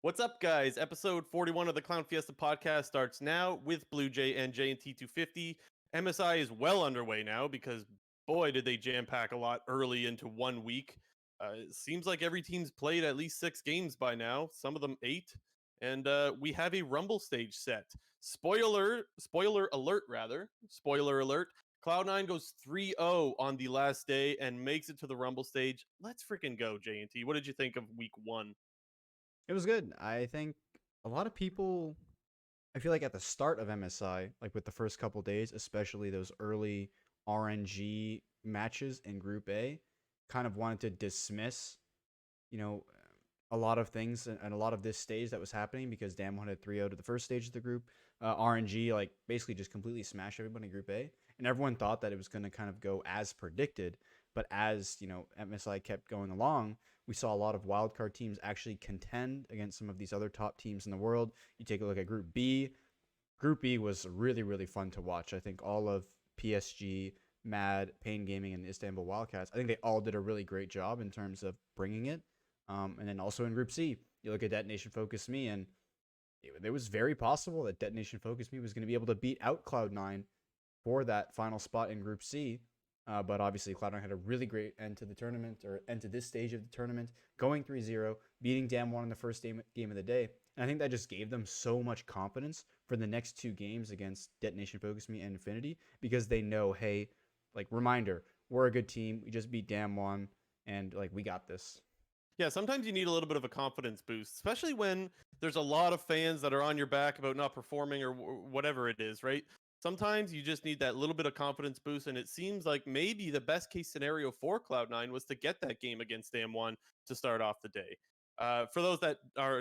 What's up, guys? Episode 41 of the Clown Fiesta podcast starts now with Blue Jay and J&T 250. MSI is well underway now because, boy, did they jam pack a lot early into 1 week. It seems like every team's played at least 6 games by now, some of them 8. And we have a Rumble stage set. Spoiler alert, rather. Spoiler alert. Cloud9 goes 3-0 on the last day and makes it to the Rumble stage. Let's freaking go, J&T. What did you think of week 1? It was good. I think a lot of people, I feel like at the start of MSI, like with the first couple days, especially those early RNG matches in Group A, kind of wanted to dismiss, you know, a lot of things and a lot of this stage that was happening because Damwon had 3-0 to the first stage of the group. RNG, like, basically just completely smashed everybody in Group A. And everyone thought that it was going to kind of go as predicted. But as, MSI kept going along, we saw a lot of wildcard teams actually contend against some of these other top teams in the world. You take a look at Group B. Group B was really, really fun to watch. I think all of PSG, Mad, Pain Gaming, and Istanbul Wildcats, I think they all did a really great job in terms of bringing it. And then also in Group C, you look at Detonation Focus Me, and it was very possible that Detonation Focus Me was going to be able to beat out Cloud9 for that final spot in Group C. But obviously, Cloud9 had a really great end to the tournament, or end to this stage of the tournament, going 3-0, beating Damwon in the first game of the day. And I think that just gave them so much confidence for the next 2 games against Detonation Focus Me and Infinity, because they know, hey, like, reminder, we're a good team. We just beat Damwon, and, like, we got this. Yeah, sometimes you need a little bit of a confidence boost, especially when there's a lot of fans that are on your back about not performing or whatever it is, right? Sometimes you just need that little bit of confidence boost, and it seems like maybe the best case scenario for Cloud9 was to get that game against Damwon to start off the day. For those that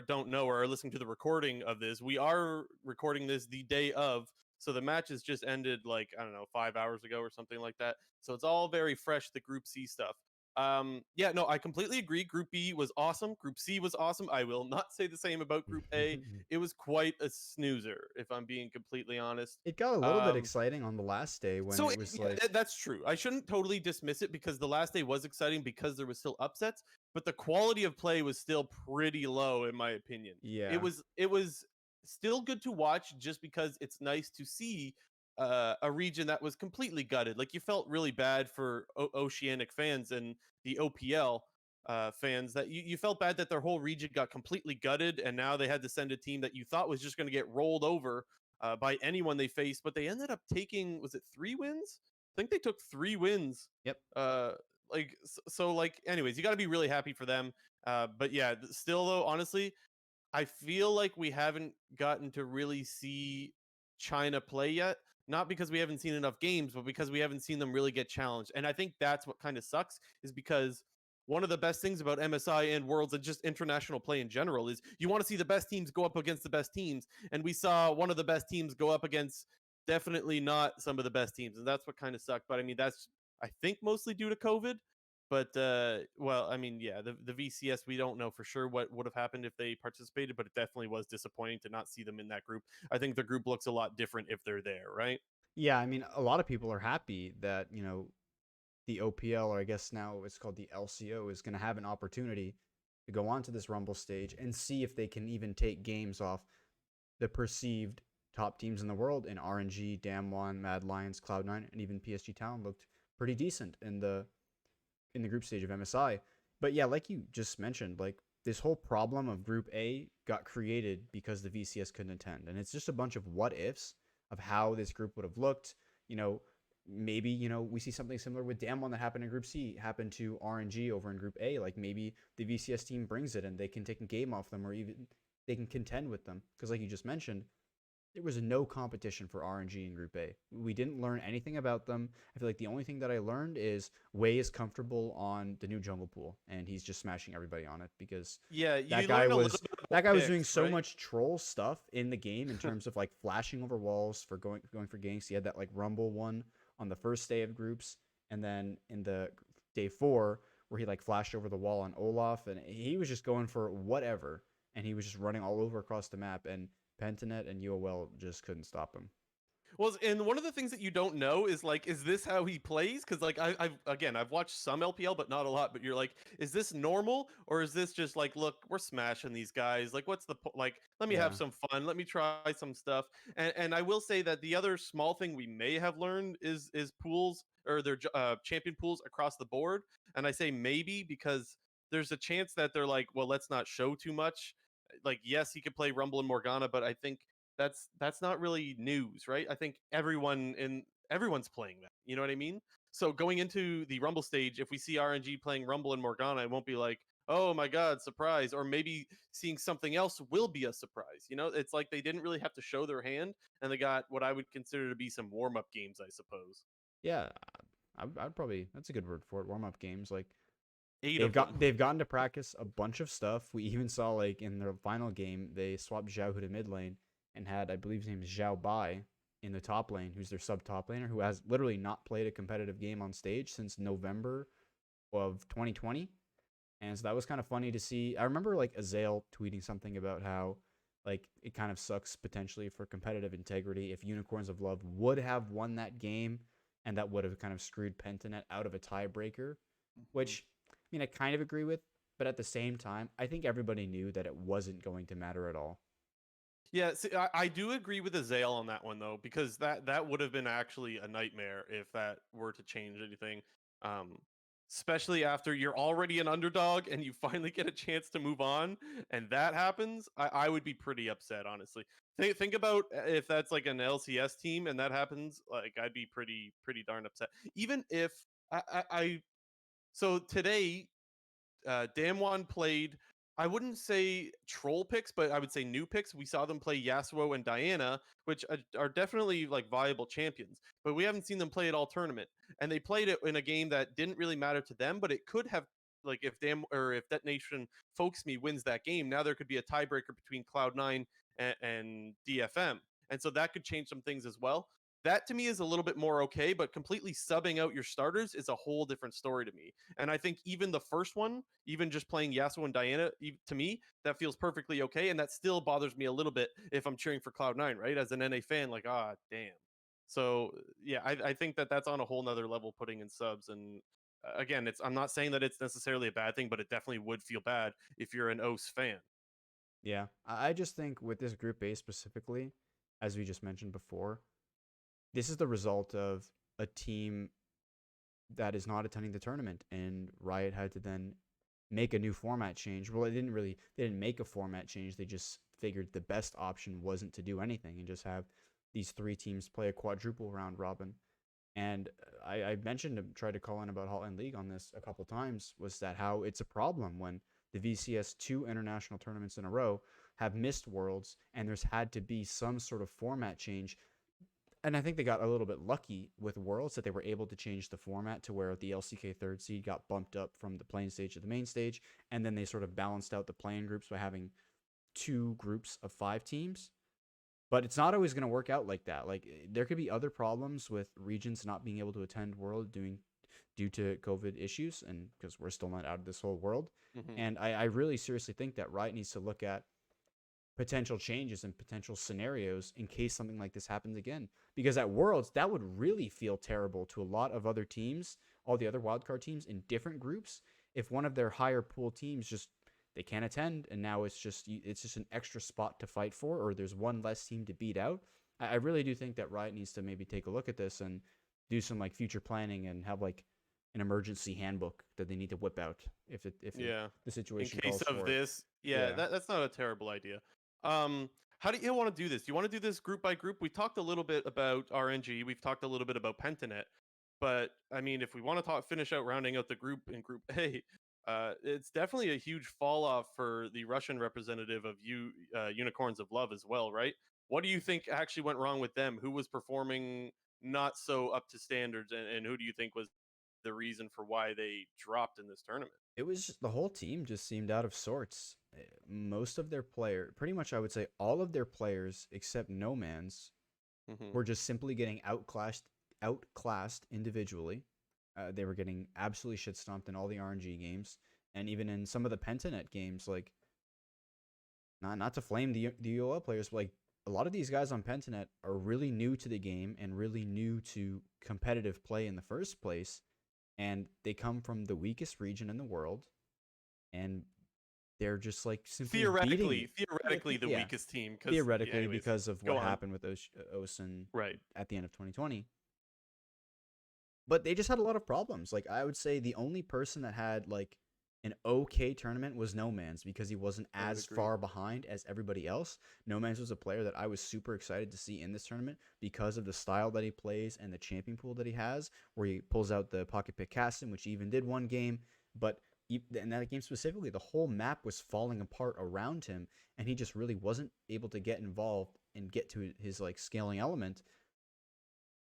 don't know or are listening to the recording of this, we are recording this the day of, so the match has just ended, like, I don't know, 5 hours ago or something like that. So it's all very fresh, the Group C stuff. Yeah, no, I completely agree. Group B was awesome. Group C was awesome. I will not say the same about Group A. It was quite a snoozer, if I'm being completely honest. It got a little bit exciting on the last day when So it was yeah, like, that's true. I shouldn't totally dismiss it because the last day was exciting because there was still upsets, but the quality of play was still pretty low in my opinion. yeah. It was still good to watch just because it's nice to see a region that was completely gutted. Like, you felt really bad for Oceanic fans and the OPL fans, that you felt bad that their whole region got completely gutted, and now they had to send a team that you thought was just going to get rolled over by anyone they faced, but they ended up taking, was it 3 wins? I think they took 3 wins. Yep. Like, anyways, you got to be really happy for them. But yeah, still though, honestly, I feel like we haven't gotten to really see China play yet. Not because we haven't seen enough games, but because we haven't seen them really get challenged. And I think that's what kind of sucks, is because one of the best things about MSI and Worlds and just international play in general is you want to see the best teams go up against the best teams. And we saw one of the best teams go up against definitely not some of the best teams. And that's what kind of sucked. But I mean, that's, I think, mostly due to COVID. But well, I mean, yeah, the VCS, we don't know for sure what would have happened if they participated, but it definitely was disappointing to not see them in that group. I think the group looks a lot different if they're there, right? Yeah, I mean, a lot of people are happy that, the OPL, or I guess now it's called the LCO, is going to have an opportunity to go onto this Rumble stage and see if they can even take games off the perceived top teams in the world. In RNG, Damwon, Mad Lions, Cloud9, and even PSG Town looked pretty decent in the group stage of MSI. But yeah, like you just mentioned, like, this whole problem of Group A got created because the VCS couldn't attend, and it's just a bunch of what ifs of how this group would have looked. Maybe, we see something similar with Damwon that happened in Group C happen to RNG over in Group A. Like, maybe the VCS team brings it and they can take a game off them, or even they can contend with them. Because like you just mentioned, there was no competition for RNG in Group A. We didn't learn anything about them. I feel like the only thing that I learned is Wei is comfortable on the new jungle pool, and he's just smashing everybody on it because Yeah, that you guy learn a little was bit that about guy was doing picks, so right? much troll stuff in the game in terms of like flashing over walls for going for ganks. He had that like Rumble one on the first day of groups, and then in the day 4 where he like flashed over the wall on Olaf, and he was just going for whatever, and he was just running all over across the map, and Pentanet and UOL just couldn't stop him. Well, and one of the things that you don't know is like, is this how he plays? Because like I've watched some LPL, but not a lot. But you're like, is this normal or is this just like, look, we're smashing these guys. Like, what's the like? Let me have Yeah. some fun. Let me try some stuff. And I will say that the other small thing we may have learned is pools or their champion pools across the board. And I say maybe because there's a chance that they're like, well, let's not show too much. Like, yes, he could play Rumble and Morgana, but I think that's not really news, right? I think everyone's playing that. You know what I mean? So going into the Rumble stage, if we see RNG playing Rumble and Morgana, it won't be like, oh my god, surprise. Or maybe seeing something else will be a surprise. You know, it's like they didn't really have to show their hand, and they got what I would consider to be some warm up games, I suppose. Yeah, I'd probably, that's a good word for it. Warm up games, like 8 of them. they've gotten to practice a bunch of stuff. We even saw like in their final game, they swapped Xiao to mid lane and had, I believe his name is Xiao Bai in the top lane, who's their sub top laner, who has literally not played a competitive game on stage since November of 2020. And so that was kind of funny to see. I remember like Azale tweeting something about how like it kind of sucks potentially for competitive integrity if Unicorns of Love would have won that game, and that would have kind of screwed Pentanet out of a tiebreaker, which I mean I kind of agree with, but at the same time, I think everybody knew that it wasn't going to matter at all. Yeah, see, I do agree with Azale on that one though, because that would have been actually a nightmare if that were to change anything. Um, Especially after you're already an underdog and you finally get a chance to move on, and that happens, I would be pretty upset, honestly. Think about if that's like an LCS team and that happens, like I'd be pretty darn upset. Even if I so today Damwon played, I wouldn't say troll picks, but I would say new picks. We saw them play Yasuo and Diana, which are definitely like viable champions, but we haven't seen them play it all tournament. And they played it in a game that didn't really matter to them, but it could have, like, if Detonation Folks Me wins that game, now there could be a tiebreaker between Cloud9 and DFM. And so that could change some things as well. That to me is a little bit more okay, but completely subbing out your starters is a whole different story to me. And I think even the first one, even just playing Yasuo and Diana, to me, that feels perfectly okay. And that still bothers me a little bit if I'm cheering for Cloud9, right? As an NA fan, like, ah, damn. So, yeah, I think that's on a whole nother level putting in subs. And again, I'm not saying that it's necessarily a bad thing, but it definitely would feel bad if you're an OS fan. Yeah, I just think with this group A specifically, as we just mentioned before, this is the result of a team that is not attending the tournament, and Riot had to then make a new format change. Well, they didn't make a format change. They just figured the best option wasn't to do anything and just have these three teams play a quadruple round robin. And I mentioned, tried to call in about Hotline League on this a couple times, was that how it's a problem when the VCS 2 international tournaments in a row have missed Worlds, and there's had to be some sort of format change. And I think they got a little bit lucky with Worlds that they were able to change the format to where the LCK third seed got bumped up from the playing stage to the main stage, and then they sort of balanced out the playing groups by having two groups of 5 teams. But it's not always going to work out like that. Like there could be other problems with regions not being able to attend World due to COVID issues, and because we're still not out of this whole world. Mm-hmm. And I really seriously think that Riot needs to look at potential changes and potential scenarios in case something like this happens again. Because at Worlds, that would really feel terrible to a lot of other teams, all the other wildcard teams in different groups, if one of their higher pool teams just they can't attend, and now it's just an extra spot to fight for, or there's one less team to beat out. I really do think that Riot needs to maybe take a look at this and do some like future planning and have like an emergency handbook that they need to whip out Yeah. the situation In case calls of for it. this, yeah, Yeah. that's not a terrible idea. How do you want to do this? Do you want to do this group by group? We talked a little bit about RNG. We've talked a little bit about Pentanet. But I mean, if we want to finish out rounding out the group in Group A, it's definitely a huge fall off for the Russian representative of Unicorns of Love as well, right? What do you think actually went wrong with them? Who was performing not so up to standards, and who do you think was the reason for why they dropped in this tournament? It was just, the whole team just seemed out of sorts. Most of their pretty much I would say all of their players except No Man's Hmm. were just simply getting outclassed individually. They were getting absolutely shit stomped in all the RNG games, and even in some of the Pentanet games. Like not to flame the UOL players, but like a lot of these guys on Pentanet are really new to the game and really new to competitive play in the first place, and they come from the weakest region in the world, and they're just like simply beating Theoretically, the yeah, weakest team. Because, theoretically anyways, because of go what on. happened with Ocean Right. at the end of 2020. But they just had a lot of problems. Like I would say the only person that had like an okay tournament was No Man's because he wasn't I would as agree. far behind as everybody else. No Man's was a player that I was super excited to see in this tournament because of the style that he plays and the champion pool that he has, where he pulls out the pocket pick Cassin, which he even did one game. But in that game specifically, the whole map was falling apart around him, and he just really wasn't able to get involved and get to his like scaling element.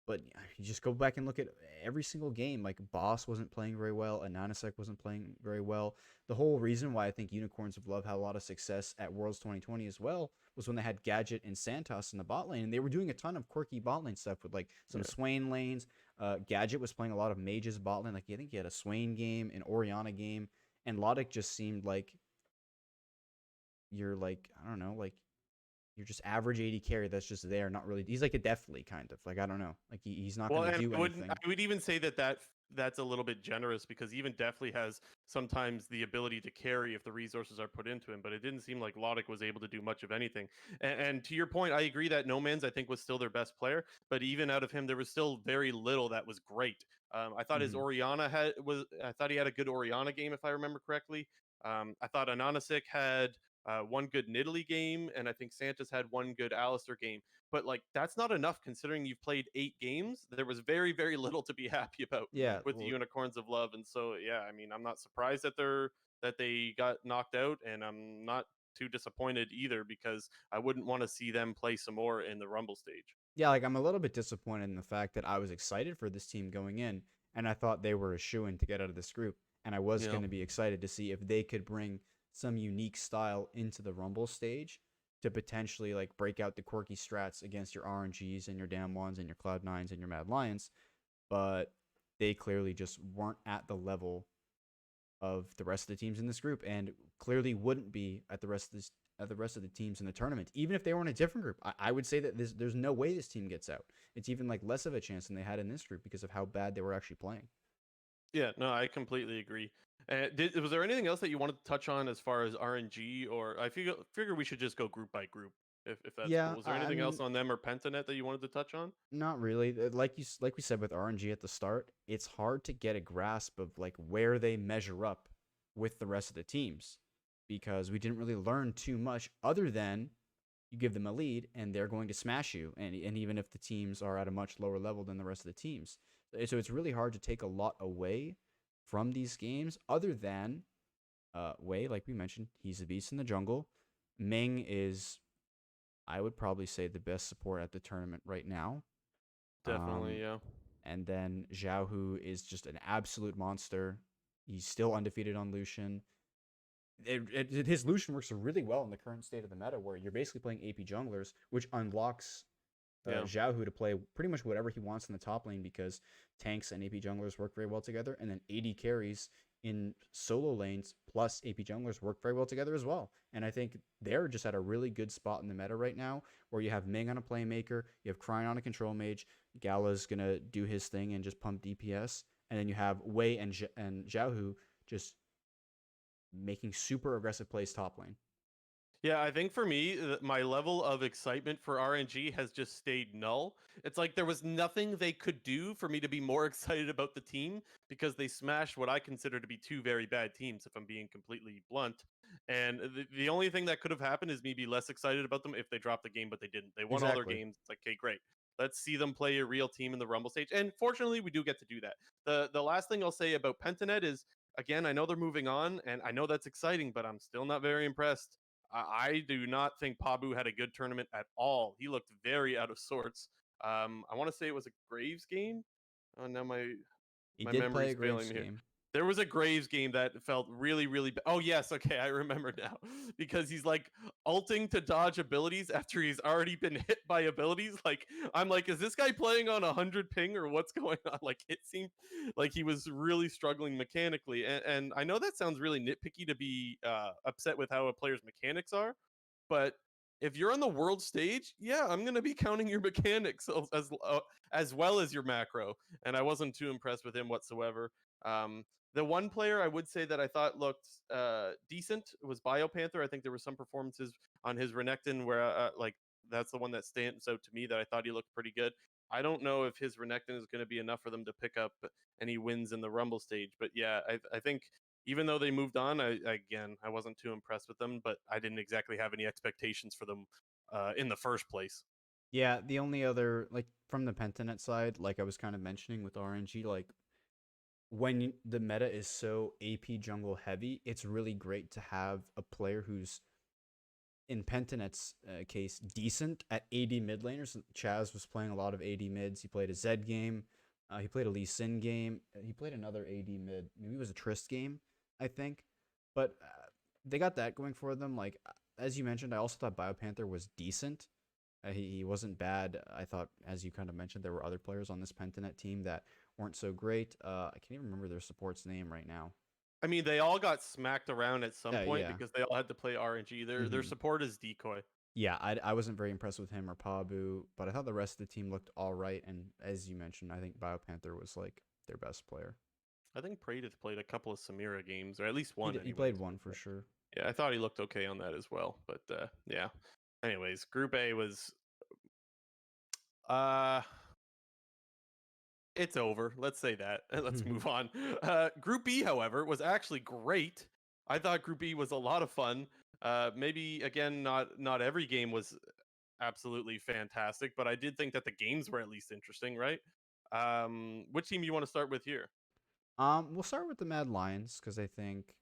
But you just go back and look at every single game. Like Boss wasn't playing very well, Ananasek wasn't playing very well. The whole reason why I think Unicorns of Love had a lot of success at Worlds 2020 as well was when they had Gadget and Santos in the bot lane, and they were doing a ton of quirky bot lane stuff with like some Swain lanes. Gadget was playing a lot of mages bot lane. Like I think he had a Swain game, an Orianna game, and Logic just seemed like you're like I don't know, like you're just average 80 carry that's just there, not really. He's like a Deathly kind of. Like I don't know. Like he's not Well, going to and do anything. I would even say that's a little bit generous because even Deathly has sometimes the ability to carry if the resources are put into him, but it didn't seem like Logic was able to do much of anything. And to your point, I agree that No Man's I think was still their best player, but even out of him, there was still very little that was great. I thought his Mhm. Orianna I thought he had a good Orianna game if I remember correctly. I thought Ananasik had one good Nidalee game, and I think Santos had one good Alistair game. But like that's not enough considering you've played 8 games. There was very, very little to be happy about Yeah, with the well, Unicorns of Love. And so yeah, I mean I'm not surprised that they got knocked out, and I'm not too disappointed either because I wouldn't want to see them play some more in the Rumble stage. yeah, like I'm a little bit disappointed in the fact that I was excited for this team going in, and I thought they were a shoo-in to get out of this group, and I was Yeah. going to be excited to see if they could bring some unique style into the Rumble stage to potentially like break out the quirky strats against your RNGs and your Damn Ones and your Cloud9s and your Mad Lions, but they clearly just weren't at the level of the rest of the teams in this group, and clearly wouldn't be at the rest of the teams in the tournament, even if they were in a different group. I would say that there's no way this team gets out. It's even like less of a chance than they had in this group because of how bad they were actually playing. Yeah, no, I completely agree. Was there anything else that you wanted to touch on as far as RNG, or I figure we should just go group by group if that's Yeah, cool. Was there I anything else mean, on them or Pentanet that you wanted to touch on? not really. Like we said with RNG at the start, it's hard to get a grasp of like where they measure up with the rest of the teams because we didn't really learn too much other than you give them a lead and they're going to smash you, and even if the teams are at a much lower level than the rest of the teams. So it's really hard to take a lot away from these games other than Wei, like we mentioned, he's a beast in the jungle. Ming is, I would probably say, the best support at the tournament right now. Definitely, Um, yeah. and then Zhao Hu is just an absolute monster. He's still undefeated on Lucian. His Lucian works really well in the current state of the meta, where you're basically playing AP junglers, which unlocks Yeah. Zhao Hu to play pretty much whatever he wants in the top lane because tanks and AP junglers work very well together, and then AD carries in solo lanes plus AP junglers work very well together as well. And I think they're just at a really good spot in the meta right now, where you have Ming on a playmaker, you have Cryon on a control mage, Gala's gonna do his thing and just pump DPS, and then you have Wei and Zhao Hu just making super aggressive plays top lane. Yeah, I think for me, my level of excitement for RNG has just stayed null. It's like there was nothing they could do for me to be more excited about the team because they smashed what I consider to be two very bad teams, if I'm being completely blunt. And the only thing that could have happened is me be less excited about them if they dropped the game, but they didn't. They won all their Exactly. games. It's like, okay, great. Let's see them play a real team in the Rumble stage. And fortunately, we do get to do that. The last thing I'll say about Pentanet is, again, I know they're moving on, and I know that's exciting, but I'm still not very impressed. I do not think Pabu had a good tournament at all. He looked very out of sorts. I want to say it was a Graves game. Oh, now He my did play memory's a failing Graves me here. game. There was a Graves game that felt really, really bad. Oh, yes. Okay. I remember now because he's like ulting to dodge abilities after he's already been hit by abilities. Like, I'm like, is this guy playing on 100 ping or what's going on? Like, it seemed like he was really struggling mechanically. And I know that sounds really nitpicky to be upset with how a player's mechanics are, but if you're on the world stage, yeah, I'm gonna be counting your mechanics as well as your macro. And I wasn't too impressed with him whatsoever. The one player I would say that I thought looked decent was BioPanther. I think there were some performances on his Renekton where like that's the one that stands out to me that I thought he looked pretty good. I don't know if his Renekton is going to be enough for them to pick up any wins in the Rumble stage, but yeah, I think even though they moved on, I wasn't too impressed with them, but I didn't exactly have any expectations for them in the first place. Yeah, the only other, like, from the Pentanet side, like I was kind of mentioning with RNG, like, when the meta is so AP jungle heavy, it's really great to have a player who's, in Pentanet's case, decent at AD mid laners. Chaz was playing a lot of AD mids. He played a Zed game. He played a Lee Sin game. He played another AD mid. Maybe it was a Trist game, I think. But they got that going for them. Like, as you mentioned, I also thought BioPanther was decent. He wasn't bad. I thought, as you kind of mentioned, there were other players on this Pentanet team that weren't so great. I can't even remember their support's name right now. I mean, they all got smacked around at some point Yeah. because they all had to play RNG. Their Mhm. support is Decoy. Yeah, I wasn't very impressed with him or Pabu, but I thought the rest of the team looked all right. And as you mentioned, I think BioPanther was like their best player. I think Praedith played a couple of Samira games, or at least He, one. he played Anyways. one for sure. Yeah, I thought he looked okay on that as well. But yeah. Anyways, Group A was uh it's over. Let's say that. Let's move on. Group B, however, was actually great. I thought Group B was a lot of fun. Maybe again, not every game was absolutely fantastic, but I did think that the games were at least interesting, right? Which team you want to start with here? We'll start with the Mad Lions because I think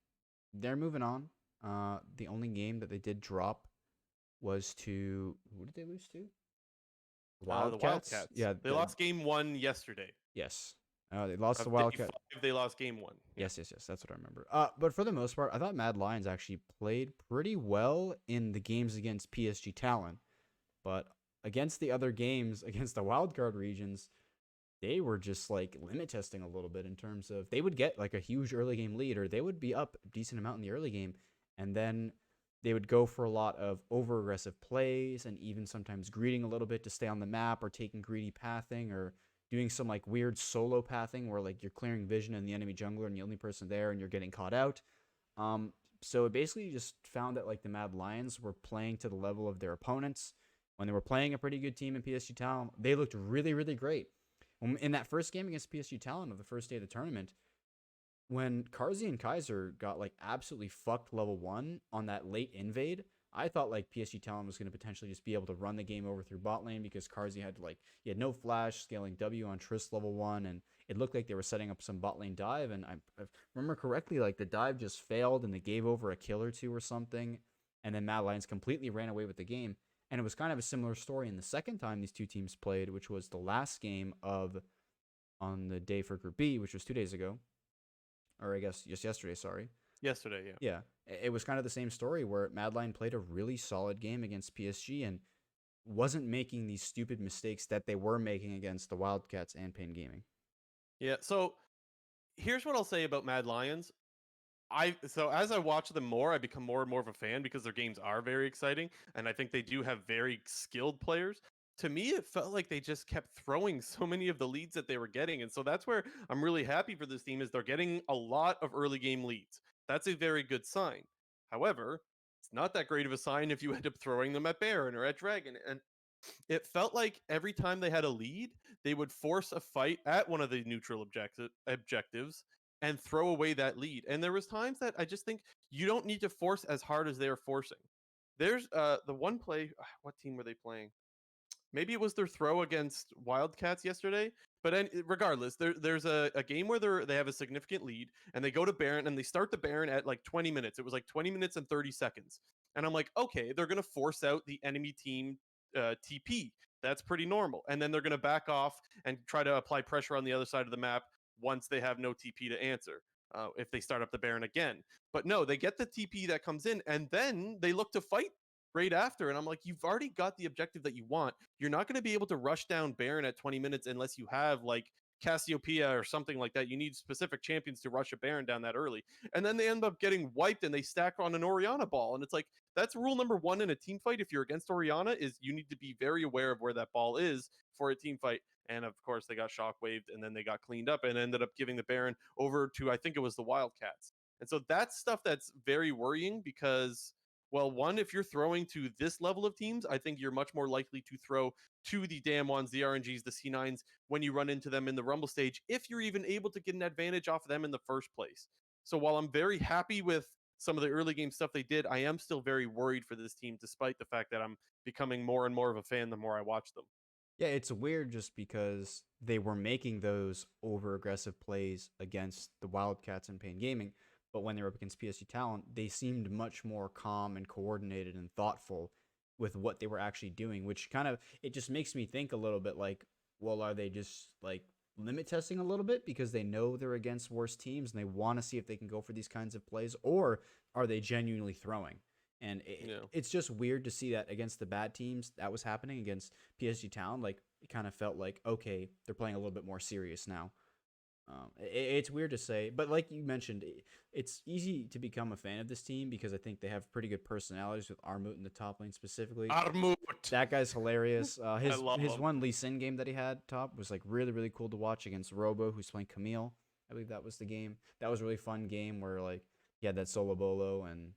they're moving on. The only game that they did drop was to, who did they lose to? The Wildcats. Wildcats. Yeah, They lost game 1 yesterday. yes. They lost Of the day Wildcat. 5, they lost game 1. Yeah. Yes. That's what I remember. But for the most part, I thought Mad Lions actually played pretty well in the games against PSG Talon. But against the other games, against the wildcard regions, they were just like limit testing a little bit in terms of they would get like a huge early game lead, or they would be up a decent amount in the early game, and then they would go for a lot of over aggressive plays and even sometimes greeding a little bit to stay on the map, or taking greedy pathing, or doing some like weird solo pathing where like you're clearing vision in the enemy jungler and the only person there and you're getting caught out. So it basically just found that like the Mad Lions were playing to the level of their opponents. When they were playing a pretty good team in PSG Talon, they looked really, really great. In that first game against PSG Talon of the first day of the tournament, when Karzi and Kaiser got like absolutely fucked level 1 on that late invade, I thought like PSG Talon was going to potentially just be able to run the game over through bot lane because Karzi had he had no flash, scaling W on Triss level 1, and it looked like they were setting up some bot lane dive, and I remember correctly, like the dive just failed and they gave over a kill or two or something, and then Mad Lions completely ran away with the game. And it was kind of a similar story in the second time these two teams played, which was the last game on the day for Group B, which was 2 days ago. Or I guess just yesterday, sorry. Yesterday, yeah. Yeah. It was kind of the same story where Mad Lion played a really solid game against PSG and wasn't making these stupid mistakes that they were making against the Wildcats and Pain Gaming. Yeah, so here's what I'll say about Mad Lions. So as I watch them more, I become more and more of a fan because their games are very exciting, and I think they do have very skilled players. To me, it felt like they just kept throwing so many of the leads that they were getting, and so that's where I'm really happy for this team is they're getting a lot of early game leads. That's a very good sign. However, it's not that great of a sign if you end up throwing them at Baron or at Dragon. And it felt like every time they had a lead, they would force a fight at one of the neutral objectives and throw away that lead. And there was times that I just think you don't need to force as hard as they're forcing. There's the one play. What team were they playing? Maybe it was their throw against Wildcats yesterday. But regardless, there's a game where they have a significant lead and they go to Baron and they start the Baron at like 20 minutes. It was like 20 minutes and 30 seconds. And I'm like, okay, they're going to force out the enemy team TP. That's pretty normal. And then they're going to back off and try to apply pressure on the other side of the map once they have no TP to answer. If they start up the Baron again. But no, they get the TP that comes in and then they look to fight right after. And I'm like, you've already got the objective that you want. You're not going to be able to rush down Baron at 20 minutes unless you have like Cassiopeia or something like that. You need specific champions to rush a Baron down that early. And then they end up getting wiped and they stack on an Orianna ball. And it's like, that's rule number one in a team fight. If you're against Orianna, is you need to be very aware of where that ball is for a team fight. And of course, they got shockwaved and then they got cleaned up and ended up giving the Baron over to, I think it was the Wildcats. And so that's stuff that's very worrying because, well, one, if you're throwing to this level of teams, I think you're much more likely to throw to the Damwons, the RNGs, the C9s when you run into them in the Rumble stage, if you're even able to get an advantage off of them in the first place. So while I'm very happy with some of the early game stuff they did, I am still very worried for this team, despite the fact that I'm becoming more and more of a fan the more I watch them. Yeah, it's weird just because they were making those over aggressive plays against the Wildcats in Pain Gaming, but when they were up against PSG Talent, they seemed much more calm and coordinated and thoughtful with what they were actually doing, which kind of it just makes me think a little bit like, well, are they just like limit testing a little bit because they know they're against worse teams and they want to see if they can go for these kinds of plays, or are they genuinely throwing? And it's just weird to see that against the bad teams that was happening against PSG Town. Like it kind of felt like, okay, they're playing a little bit more serious now. It's weird to say, but like you mentioned, it's easy to become a fan of this team because I think they have pretty good personalities with Armut in the top lane specifically. Armut. That guy's hilarious. His him. one Lee Sin game that he had top was like really, really cool to watch against Robo, who's playing Camille. I believe that was the game. That was a really fun game where like he had that solo bolo and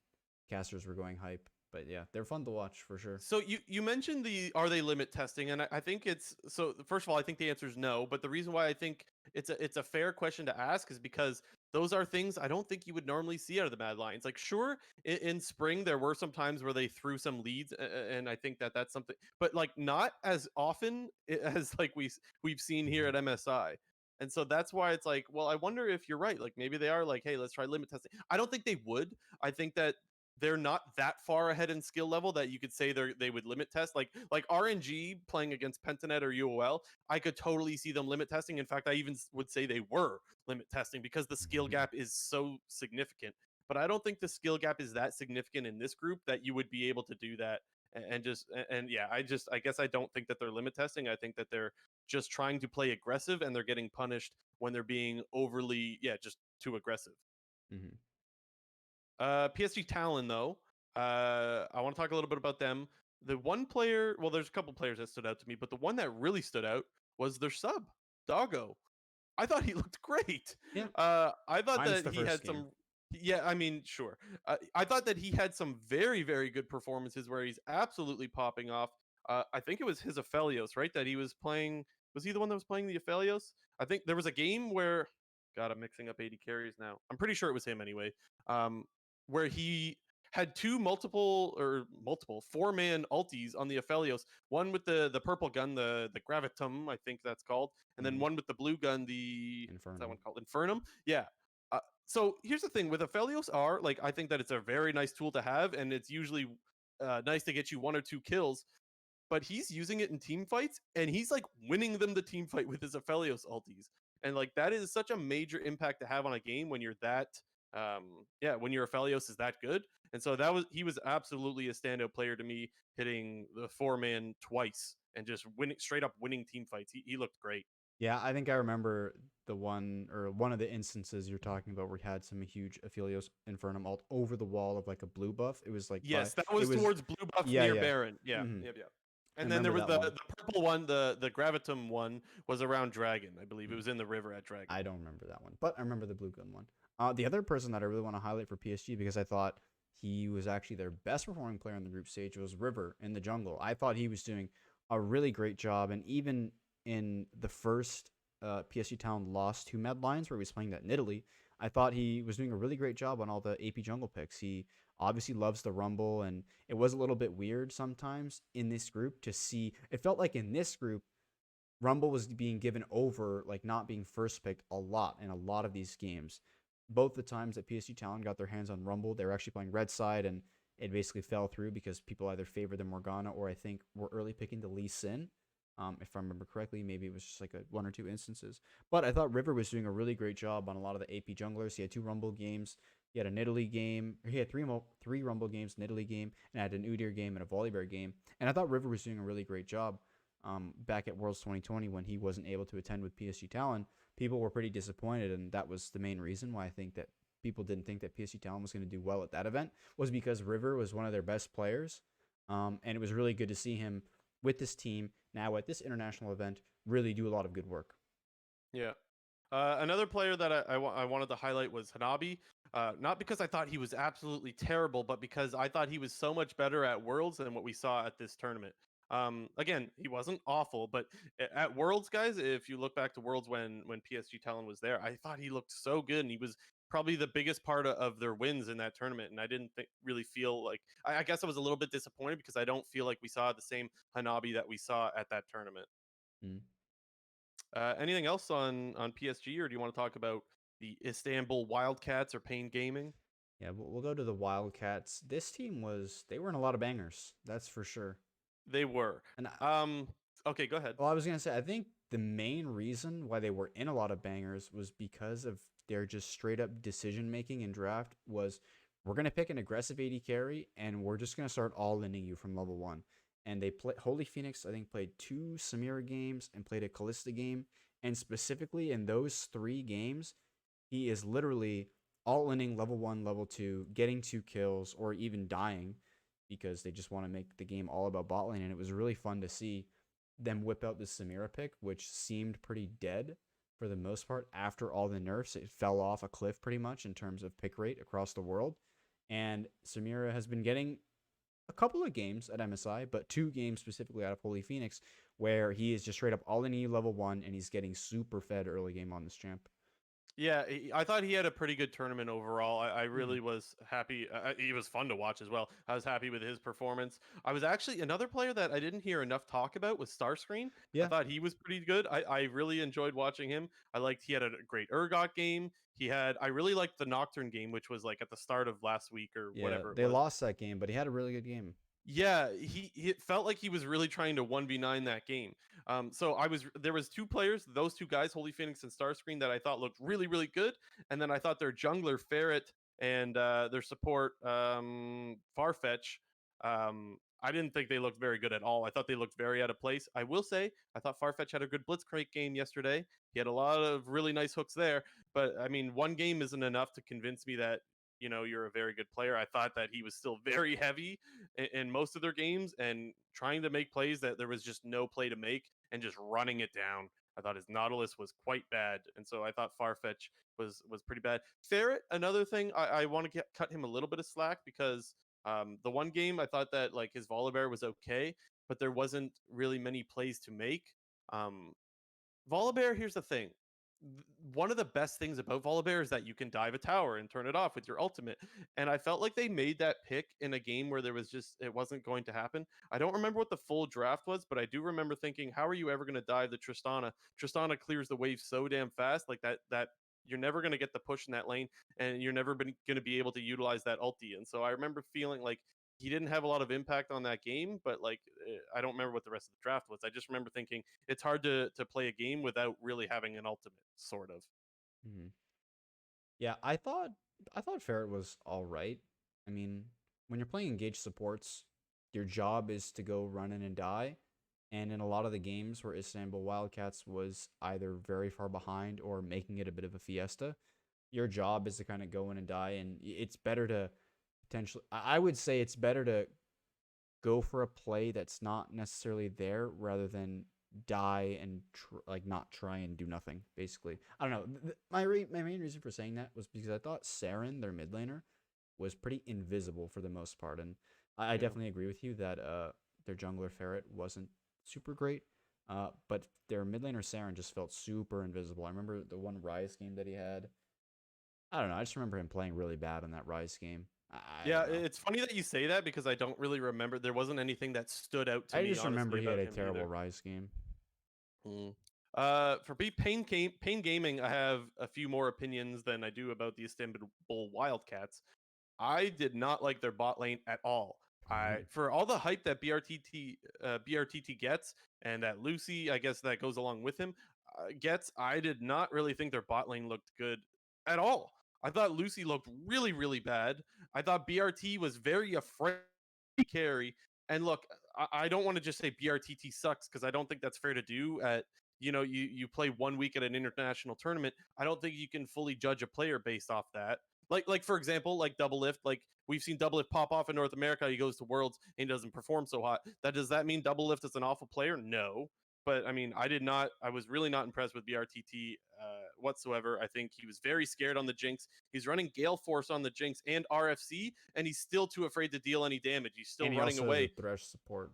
casters were going hype. But yeah, they're fun to watch for sure. So you mentioned the are they limit testing, and I think it's so. First of all, I think the answer is no. But the reason why I think it's a fair question to ask is because those are things I don't think you would normally see out of the Mad Lions. Like sure, in spring there were some times where they threw some leads, and I think that that's something, but like not as often as like we've seen here at MSI. And so that's why it's like, well, I wonder if you're right. Like maybe they are like, hey, let's try limit testing. I don't think they would. I think that they're not that far ahead in skill level that you could say they would limit test like RNG playing against Pentanet or UOL. I could totally see them limit testing. In fact, I even would say they were limit testing because the skill gap is so significant. But I don't think the skill gap is that significant in this group that you would be able to do that and yeah, I guess I don't think that they're limit testing. I think that they're just trying to play aggressive and they're getting punished when they're being overly just too aggressive. Mm-hmm. PSG Talon, though, I want to talk a little bit about them. The one player, well, there's a couple players that stood out to me, but the one that really stood out was their sub, Doggo. I thought he looked great. Yeah. I thought Minus that he had game. yeah, I mean, sure. I thought that he had some very, very good performances where he's absolutely popping off. I think it was his Aphelios, right? That he was playing. Was he the one that was playing the Aphelios? I think there was a game where, God, I'm mixing up 80 carries now. I'm pretty sure it was him anyway. Where he had multiple 4-man ultis on the Aphelios. One with the purple gun, the Gravitum, I think that's called, and then one with the blue gun, the Infernum. what's that one called? Infernum. Yeah. So here's the thing with Aphelios are like I think that it's a very nice tool to have, and it's usually nice to get you 1 or 2 kills. But he's using it in team fights, and he's like winning them the team fight with his Aphelios ultis, and like that is such a major impact to have on a game when you're that when your Aphelios is that good. And so he was absolutely a standout player to me, hitting the 4-man twice and just straight up winning team fights. He looked great. Yeah, I think I remember the one of the instances you're talking about where he had some huge Aphelios Infernum ult over the wall of like a blue buff. It was like that was towards blue buff near Baron. Yeah, mm-hmm. Yep. And then there was the purple one, the Gravitum one was around Dragon. I believe it was in the river at Dragon. I don't remember that one, but I remember the blue gun one. The other person that I really want to highlight for PSG, because I thought he was actually their best performing player on the group stage, was River in the jungle. I thought he was doing a really great job, and even in the first PSG Town lost to Mad Lions, where he was playing that in Italy, I thought he was doing a really great job on all the AP jungle picks. He obviously loves the Rumble, and it was a little bit weird sometimes in this group to see. It felt like in this group, Rumble was being given over, like not being first picked a lot in a lot of these games. Both the times that PSG Talent got their hands on Rumble, they were actually playing red side, and it basically fell through because people either favored the Morgana or I think were early picking the Lee Sin. If I remember correctly, maybe it was just like 1 or 2 instances. But I thought River was doing a really great job on a lot of the AP junglers. He had 2 Rumble games. He had an Italy game. He had 3 Rumble games, an Italy game, and had an Udyr game and a Volibear game. And I thought River was doing a really great job. back at Worlds 2020 when he wasn't able to attend with PSG Talon. People were pretty disappointed, and that was the main reason why I think that people didn't think that PSG Talon was going to do well at that event, was because River was one of their best players, and it was really good to see him with this team now at this international event really do a lot of good work. Yeah. Another player that I wanted to highlight was Hanabi. Not because I thought he was absolutely terrible, but because I thought he was so much better at Worlds than what we saw at this tournament. Again, he wasn't awful, but at Worlds, guys, if you look back to Worlds when PSG Talon was there, I thought he looked so good, and he was probably the biggest part of their wins in that tournament. And I didn't really feel like I guess I was a little bit disappointed because I don't feel like we saw the same Hanabi that we saw at that tournament. Mm. Anything else on PSG, or do you want to talk about the Istanbul Wildcats or Pain Gaming? Yeah, we'll go to the Wildcats. This team they were in a lot of bangers, that's for sure. They were. And Okay, go ahead. well, I was gonna say, I think the main reason why they were in a lot of bangers was because of their just straight up decision making in draft. Was we're gonna pick an aggressive AD carry, and we're just gonna start all inning you from level 1. And they play Holy Phoenix. I think played 2 Samira games and played a Callista game, and specifically in those 3 games, he is literally all inning level 1, level 2, getting 2 kills, or even dying because they just want to make the game all about bot lane. And it was really fun to see them whip out the Samira pick, which seemed pretty dead for the most part after all the nerfs. It fell off a cliff pretty much in terms of pick rate across the world. And Samira has been getting a couple of games at MSI, but 2 games specifically out of Holy Phoenix where he is just straight up all in E level 1 and he's getting super fed early game on this champ. Yeah, I thought he had a pretty good tournament overall. I Mm-hmm. really was happy. He was fun to watch as well. I was happy with his performance. I was actually another player that I didn't hear enough talk about was Starscreen. I Yeah, thought he was pretty good. I really enjoyed watching him. I liked he had a great Urgot game. I really liked the Nocturne game, which was like at the start of last week or yeah, whatever it they was. lost that game, but he had a really good game. Yeah, he felt like he was really trying to 1v9 that game. So there was 2 players, those 2 guys, Holy Phoenix and Starscreen, that I thought looked really, really good. And then I thought their jungler, Ferret, and their support, Farfetch, I didn't think they looked very good at all. I thought they looked very out of place. I will say, I thought Farfetch had a good Blitzcrank game yesterday. He had a lot of really nice hooks there. But I mean, one game isn't enough to convince me that you're a very good player. I thought that he was still very heavy in most of their games and trying to make plays that there was just no play to make and just running it down. I thought his Nautilus was quite bad, and so I thought Farfetch was pretty bad. Ferret, another thing, I want to cut him a little bit of slack because the one game I thought that like his Volibear was okay, but there wasn't really many plays to make. Um, Volibear, here's the thing. One of the best things about Volibear is that you can dive a tower and turn it off with your ultimate. And I felt like they made that pick in a game where it wasn't going to happen. I don't remember what the full draft was, but I do remember thinking, how are you ever going to dive the Tristana? Tristana clears the wave so damn fast, like that you're never going to get the push in that lane, and you're never going to be able to utilize that ulti. And so I remember feeling like he didn't have a lot of impact on that game, but like I don't remember what the rest of the draft was. I just remember thinking it's hard to play a game without really having an ultimate, sort of. Mm-hmm. Yeah, I thought Ferret was all right. I mean, when you're playing engaged supports, your job is to go run in and die. And in a lot of the games where Istanbul Wildcats was either very far behind or making it a bit of a fiesta, your job is to kind of go in and die. And it's better to potentially, I would say it's better to go for a play that's not necessarily there rather than die and like not try and do nothing. Basically, I don't know. My main reason for saying that was because I thought Saren, their mid laner, was pretty invisible for the most part, and I Yeah. definitely agree with you that their jungler Ferret wasn't super great. But their mid laner Saren just felt super invisible. I remember the one Rise game that he had. I don't know. I just remember him playing really bad in that Rise game. I Yeah, don't know. it's funny that you say that because I don't really remember. There wasn't anything that stood out to I me, just remember honestly, he had about a him terrible either. Rise game. Mm. For Pain Gaming, I have a few more opinions than I do about the Istanbul Wildcats. I did not like their bot lane at all. For all the hype that BRTT gets, and that Lucy, I guess that goes along with him, gets, I did not really think their bot lane looked good at all. I thought Lucy looked really, really bad. I thought BRT was very afraid to carry, And look, I don't want to just say BRTT sucks because I don't think that's fair to do. You play 1 week at an international tournament. I don't think you can fully judge a player based off that. Like for example, like Double Lift. Like we've seen Double Lift pop off in North America. He goes to Worlds and he doesn't perform so hot. Does that mean Double Lift is an awful player? No. But I mean, I was really not impressed with BRTT whatsoever. I think he was very scared on the Jinx. He's running Gale Force on the Jinx and RFC, and he's still too afraid to deal any damage. He's still And he running also has a away. Thresh support.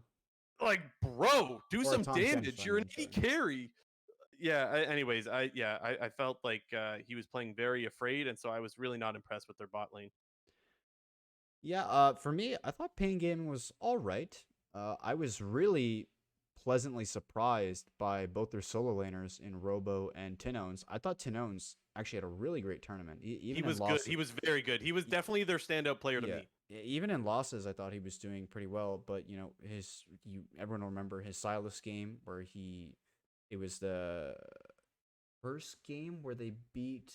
Like, bro, do Or a some Tahm Kench, damage. I You're an mean, AD sorry. carry. Yeah. Anyways, I felt like he was playing very afraid, and so I was really not impressed with their bot lane. Yeah, for me, I thought Pain Gaming was all right. I was really pleasantly surprised by both their solo laners in Robo and Tinones. I thought Tinones actually had a really great tournament. He Even in was good. losses, He was very good. He was definitely their standout player to yeah, me. even in losses, I thought he was doing pretty well. But everyone will remember his Silas game where it was the first game where they beat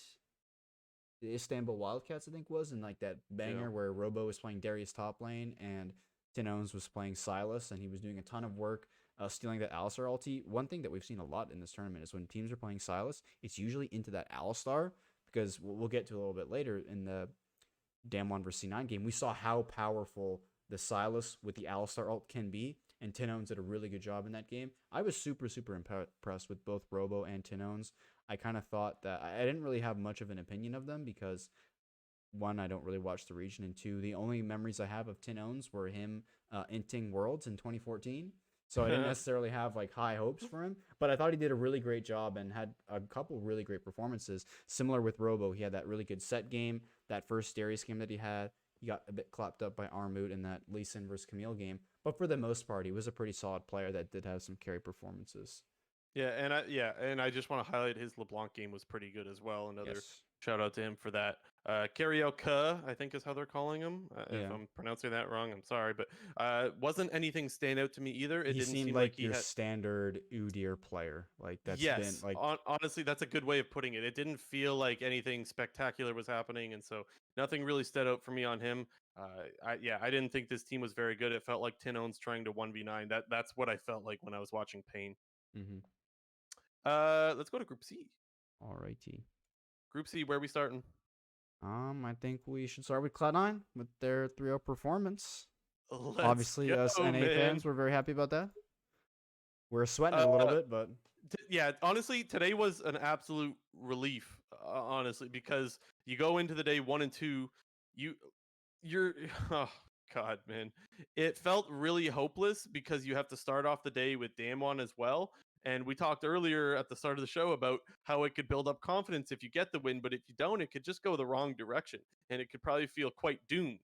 the Istanbul Wildcats, I think was, and like that banger where Robo was playing Darius top lane and Tinones was playing Silas, and he was doing a ton of work stealing that Alistar ulti. One thing that we've seen a lot in this tournament is when teams are playing Silas, it's usually into that Alistar, because we'll get to a little bit later in the Damwon vs C9 game. We saw how powerful the Silas with the Alistar ult can be, and Tinones did a really good job in that game. I was super impressed with both Robo and Tinones. I kind of thought that I didn't really have much of an opinion of them because, one, I don't really watch the region, and two, the only memories I have of Tinones were him inting Worlds in 2014. So I didn't necessarily have like high hopes for him, but I thought he did a really great job and had a couple really great performances. Similar with Robo, he had that really good set game. That first Darius game that he had, he got a bit clapped up by Armut in that Lee Sin versus Camille game. But for the most part, he was a pretty solid player that did have some carry performances. And I just want to highlight his LeBlanc game was pretty good as well. Another Yes. shout out to him for that. Karaoke, I think is how they're calling him. If Yeah. I'm pronouncing that wrong, I'm sorry, but wasn't anything stand out to me either. It He didn't seemed seem like he your had. standard Udyr player. Like that's been Yes, like honestly, that's a good way of putting it. It didn't feel like anything spectacular was happening, and so nothing really stood out for me on him. I didn't think this team was very good. It felt like Tinone's trying to 1v9. That's what I felt like when I was watching Pain. mm-hmm. Let's go to Group C. Alrighty. Group C, where are we starting? I think we should start with Cloud9 with their 3-0 performance. Let's Obviously, go, us NA man. fans were very happy about that. We're sweating a little bit, but yeah, honestly, today was an absolute relief. Honestly, because you go into the day 1 and 2, you're oh god, man, it felt really hopeless because you have to start off the day with Damwon as well. And we talked earlier at the start of the show about how it could build up confidence if you get the win, but if you don't, it could just go the wrong direction and it could probably feel quite doomed.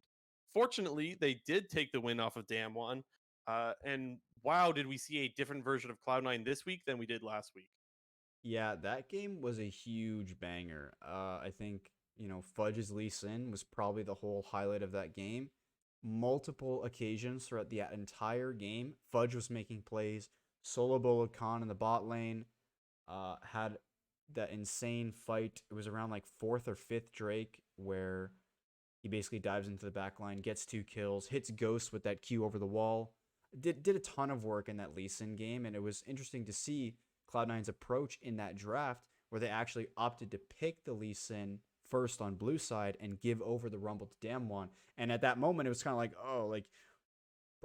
Fortunately, they did take the win off of Damwon. And wow, did we see a different version of Cloud9 this week than we did last week? yeah, that game was a huge banger. I think, Fudge's Lee Sin was probably the whole highlight of that game. Multiple occasions throughout the entire game, Fudge was making plays. Solo bowled Khan in the bot lane. Had that insane fight. It was around like 4th or 5th Drake where he basically dives into the back line, gets 2 kills, hits Ghost with that Q over the wall. Did a ton of work in that Lee Sin game, and it was interesting to see Cloud9's approach in that draft where they actually opted to pick the Lee Sin first on blue side and give over the Rumble to Damwon. And at that moment, it was kind of like, oh, like,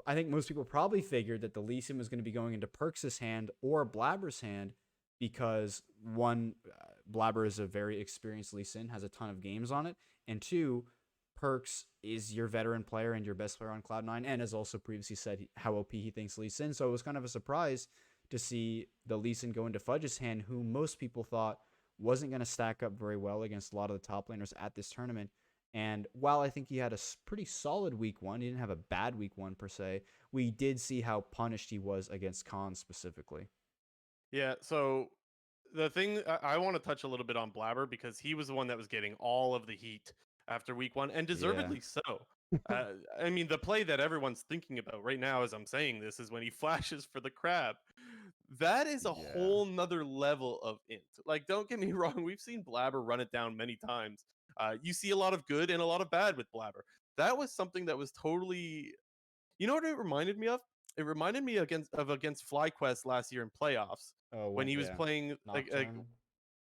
I think most people probably figured that the Lee Sin was going to be going into Perks' hand or Blabber's hand because, one, Blabber is a very experienced Lee Sin, has a ton of games on it, and two, Perks is your veteran player and your best player on Cloud9, and has also previously said how OP he thinks Lee Sin. So it was kind of a surprise to see the Lee Sin go into Fudge's hand, who most people thought wasn't going to stack up very well against a lot of the top laners at this tournament. And while I think he had a pretty solid week 1, he didn't have a bad week 1 per se, we did see how punished he was against Khan specifically. Yeah, so the thing I want to touch a little bit on Blabber because he was the one that was getting all of the heat after week 1, and deservedly so. I mean, the play that everyone's thinking about right now as I'm saying this is when he flashes for the crab. That is a whole nother level of int. Like, don't get me wrong, we've seen Blabber run it down many times. You see a lot of good and a lot of bad with Blabber. That was something that was totally You know what it reminded me of? It reminded me against FlyQuest last year in playoffs Oh, when one, he was yeah. playing like Nocturne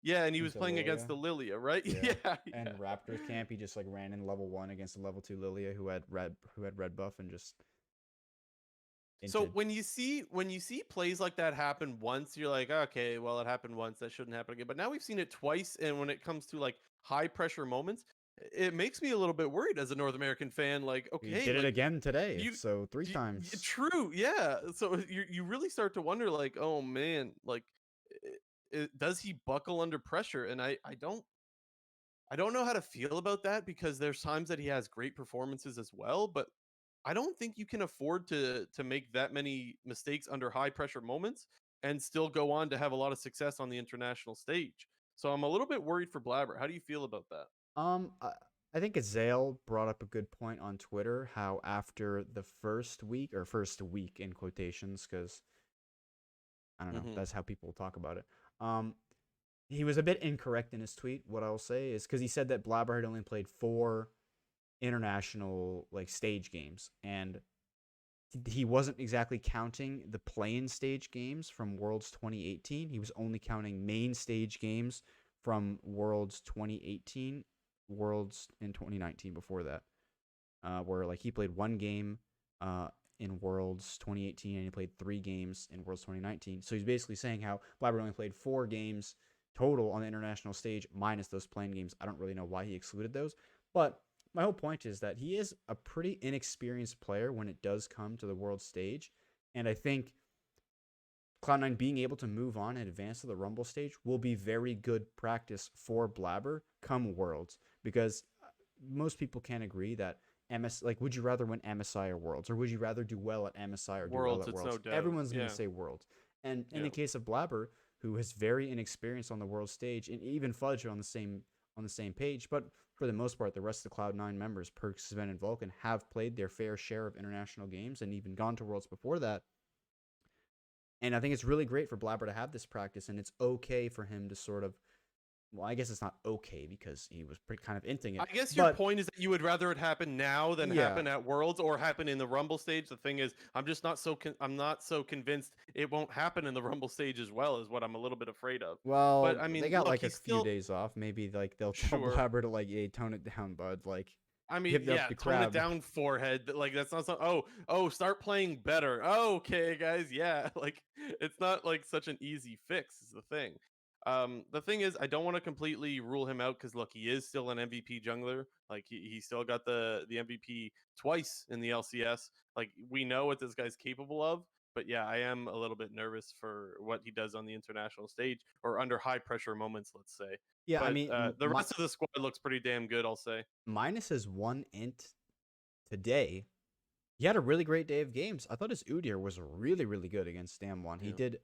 yeah, and he was into playing against Lilia. the Lilia, right? Yeah. Yeah, And yeah. Raptors camp, he just like ran in level 1 against a level 2 Lilia who had red buff and just So inted. when you see plays like that happen once, you're like, okay, well, it happened once, that shouldn't happen again. But now we've seen it twice, and when it comes to like high pressure moments, it makes me a little bit worried as a North American fan. Like, He okay, did it like again today, you, so three times. true, yeah. So you really start to wonder, like, oh man, like, does he buckle under pressure? And I don't know how to feel about that because there's times that he has great performances as well, but I don't think you can afford to make that many mistakes under high pressure moments and still go on to have a lot of success on the international stage. So I'm a little bit worried for Blabber. How do you feel about that? I think Azale brought up a good point on Twitter, how after the first week in quotations, because I don't know, Hmm. that's how people talk about it. Um, he was a bit incorrect in his tweet. What I'll say is because he said that Blabber had only played 4 international like stage games, and he wasn't exactly counting the play-in stage games from Worlds 2018. He was only counting main stage games from Worlds 2018, Worlds in 2019 before that, where like he played 1 game in Worlds 2018 and he played 3 games in Worlds 2019. So he's basically saying how Blabber only played 4 games total on the international stage minus those playing games. I don't really know why he excluded those, but my whole point is that he is a pretty inexperienced player when it does come to the world stage, and I think Cloud9 being able to move on and advance to the Rumble stage will be very good practice for Blabber come Worlds, because most people can agree that like, would you rather win MSI or Worlds, or would you rather do well at MSI or do well Worlds, at it's no Worlds? doubt. Everyone's going to Yeah. say Worlds. And in Yeah. the case of Blabber, who is very inexperienced on the world stage, and even Fudge are on the same page, but for the most part, the rest of the Cloud9 members, Perks, Sven, and Vulcan, have played their fair share of international games and even gone to Worlds before that. And I think it's really great for Blabber to have this practice, and it's okay for him to sort of, well, I guess it's not okay because he was pretty kind of inting I it, guess your but point is that you would rather it happen now than yeah. happen at Worlds or happen in the Rumble stage. The thing is, I'm not so convinced it won't happen in the Rumble stage as well, is what I'm a little bit afraid of. But Well, I they mean, got look, like a he's few still days off. Maybe like they'll tell sure. Blabber to like, hey, tone it down, bud. Like, I mean, give up yeah, the tone it crab. down, forehead. Like that's not so. Oh, start playing better. Oh, okay, guys, yeah. Like it's not like such an easy fix. Is the thing. The thing is, I don't want to completely rule him out because look, he is still an MVP jungler. Like he still got the MVP twice in the LCS. Like we know what this guy's capable of. But yeah, I am a little bit nervous for what he does on the international stage or under high pressure moments, let's say. Yeah, I But mean, the rest of the squad looks pretty damn good, I'll say. minus his 1 int today. He had a really great day of games. I thought his Udyr was really, really good against Damwon. He Yeah. did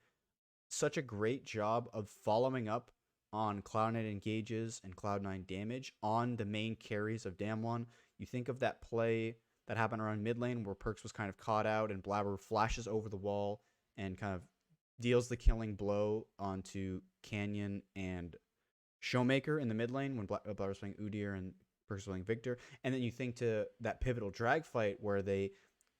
such a great job of following up on Cloud9 engages and Cloud9 damage on the main carries of Damwon. You think of that play that happened around mid lane where Perks was kind of caught out and Blabber flashes over the wall and kind of deals the killing blow onto Canyon and Showmaker in the mid lane when Blabber's playing Udyr and Perks was playing Victor. And then you think to that pivotal drag fight where they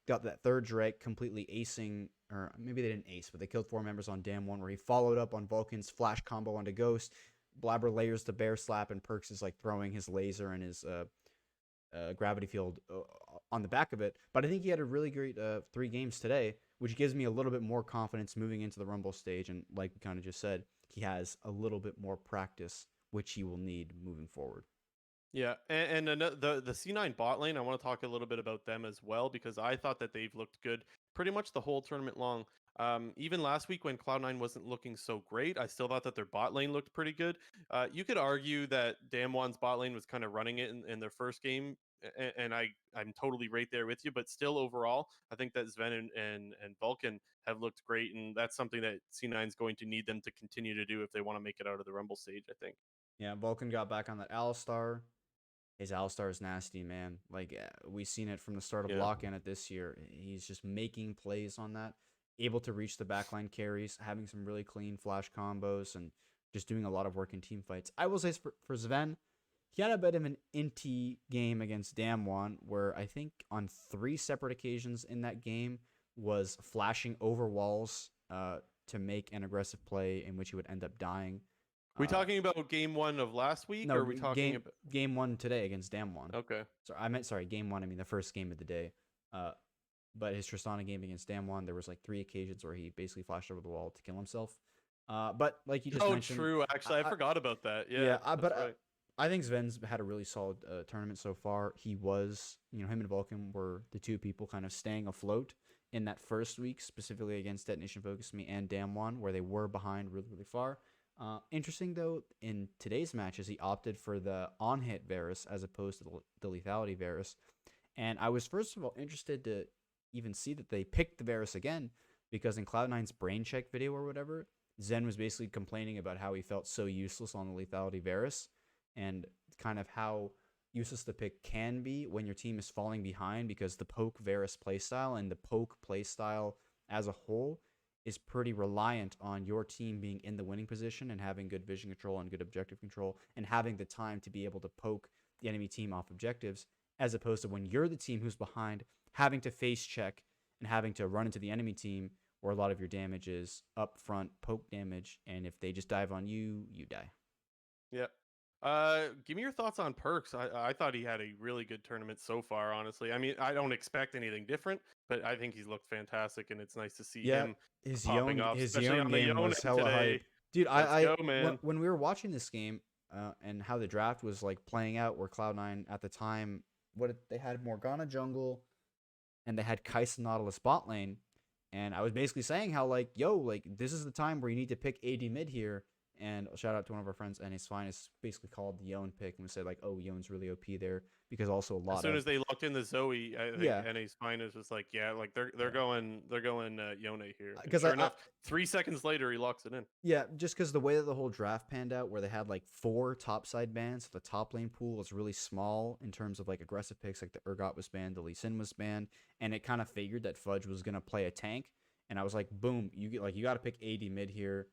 got that third Drake completely acing, or maybe they didn't ace, but they killed 4 members on Dam 1, where he followed up on Vulcan's flash combo onto Ghost. Blabber layers the bear slap, and Perks is like throwing his laser and his gravity field on the back of it. But I think he had a really great 3 games today, which gives me a little bit more confidence moving into the Rumble stage. And like we kind of just said, he has a little bit more practice, which he will need moving forward. Yeah, and the C9 bot lane, I want to talk a little bit about them as well because I thought that they've looked good pretty much the whole tournament long. Even last week when Cloud9 wasn't looking so great, I still thought that their bot lane looked pretty good. You could argue that Damwon's bot lane was kind of running it in their first game, and I'm totally right there with you. But still, overall, I think that Sven and Vulcan have looked great, and that's something that C9 is going to need them to continue to do if they want to make it out of the Rumble stage, I think. Yeah, Vulcan got back on that Alistar. His Alistar is nasty, man. Like, we seen it from the start of Yeah. lock-in at this year. He's just making plays on that, able to reach the backline carries, having some really clean flash combos, and just doing a lot of work in team fights. I will say for Sven, he had a bit of an inty game against Damwon, where I think on 3 separate occasions in that game was flashing over walls to make an aggressive play in which he would end up dying. We talking about game 1 of last week, No, or are we talking about? game 1 today against Damwon. Okay. Sorry, game 1. I mean the first game of the day. But his Tristana game against Damwon, there was like 3 occasions where he basically flashed over the wall to kill himself. But like you just mentioned, true. Actually, I forgot about that. Yeah, but right. I think Sven's had a really solid tournament so far. He was, him and Vulcan were the 2 people kind of staying afloat in that first week, specifically against Detonation Focus Me and Damwon, where they were behind really, really far. Interesting, though, in today's matches, he opted for the on-hit Varus as opposed to the lethality Varus. And I was, first of all, interested to even see that they picked the Varus again, because in Cloud9's brain check video or whatever, Zen was basically complaining about how he felt so useless on the lethality Varus, and kind of how useless the pick can be when your team is falling behind, because the poke Varus playstyle and the poke playstyle as a whole is pretty reliant on your team being in the winning position and having good vision control and good objective control and having the time to be able to poke the enemy team off objectives, as opposed to when you're the team who's behind, having to face check and having to run into the enemy team where a lot of your damage is upfront poke damage, and if they just dive on you, you die. Yeah. Give me your thoughts on Perks. I thought he had a really good tournament so far, honestly. I mean, I don't expect anything different, but I think he's looked fantastic, and it's nice to see him popping off, His especially Yone on the game Yone was hella today. hype. Dude, Let's go, man. When we were watching this game and how the draft was like playing out, where Cloud9 at the time, they had Morgana jungle and they had Kai'Sa Nautilus bot lane, and I was basically saying how like, yo, like this is the time where you need to pick AD mid here. And shout out to one of our friends, and his finest, basically called the Yone pick, and we said like, oh, Yone's really OP there, because also a lot As soon as they locked in the Zoe, I think NA's finest was like, yeah, like they're going Yone here. And sure enough, 3 seconds later he locks it in. Yeah, just because the way that the whole draft panned out, where they had like 4 topside bans, so the top lane pool was really small in terms of like aggressive picks, like the Urgot was banned, the Lee Sin was banned, and it kind of figured that Fudge was gonna play a tank, and I was like, boom, you got to pick AD mid here.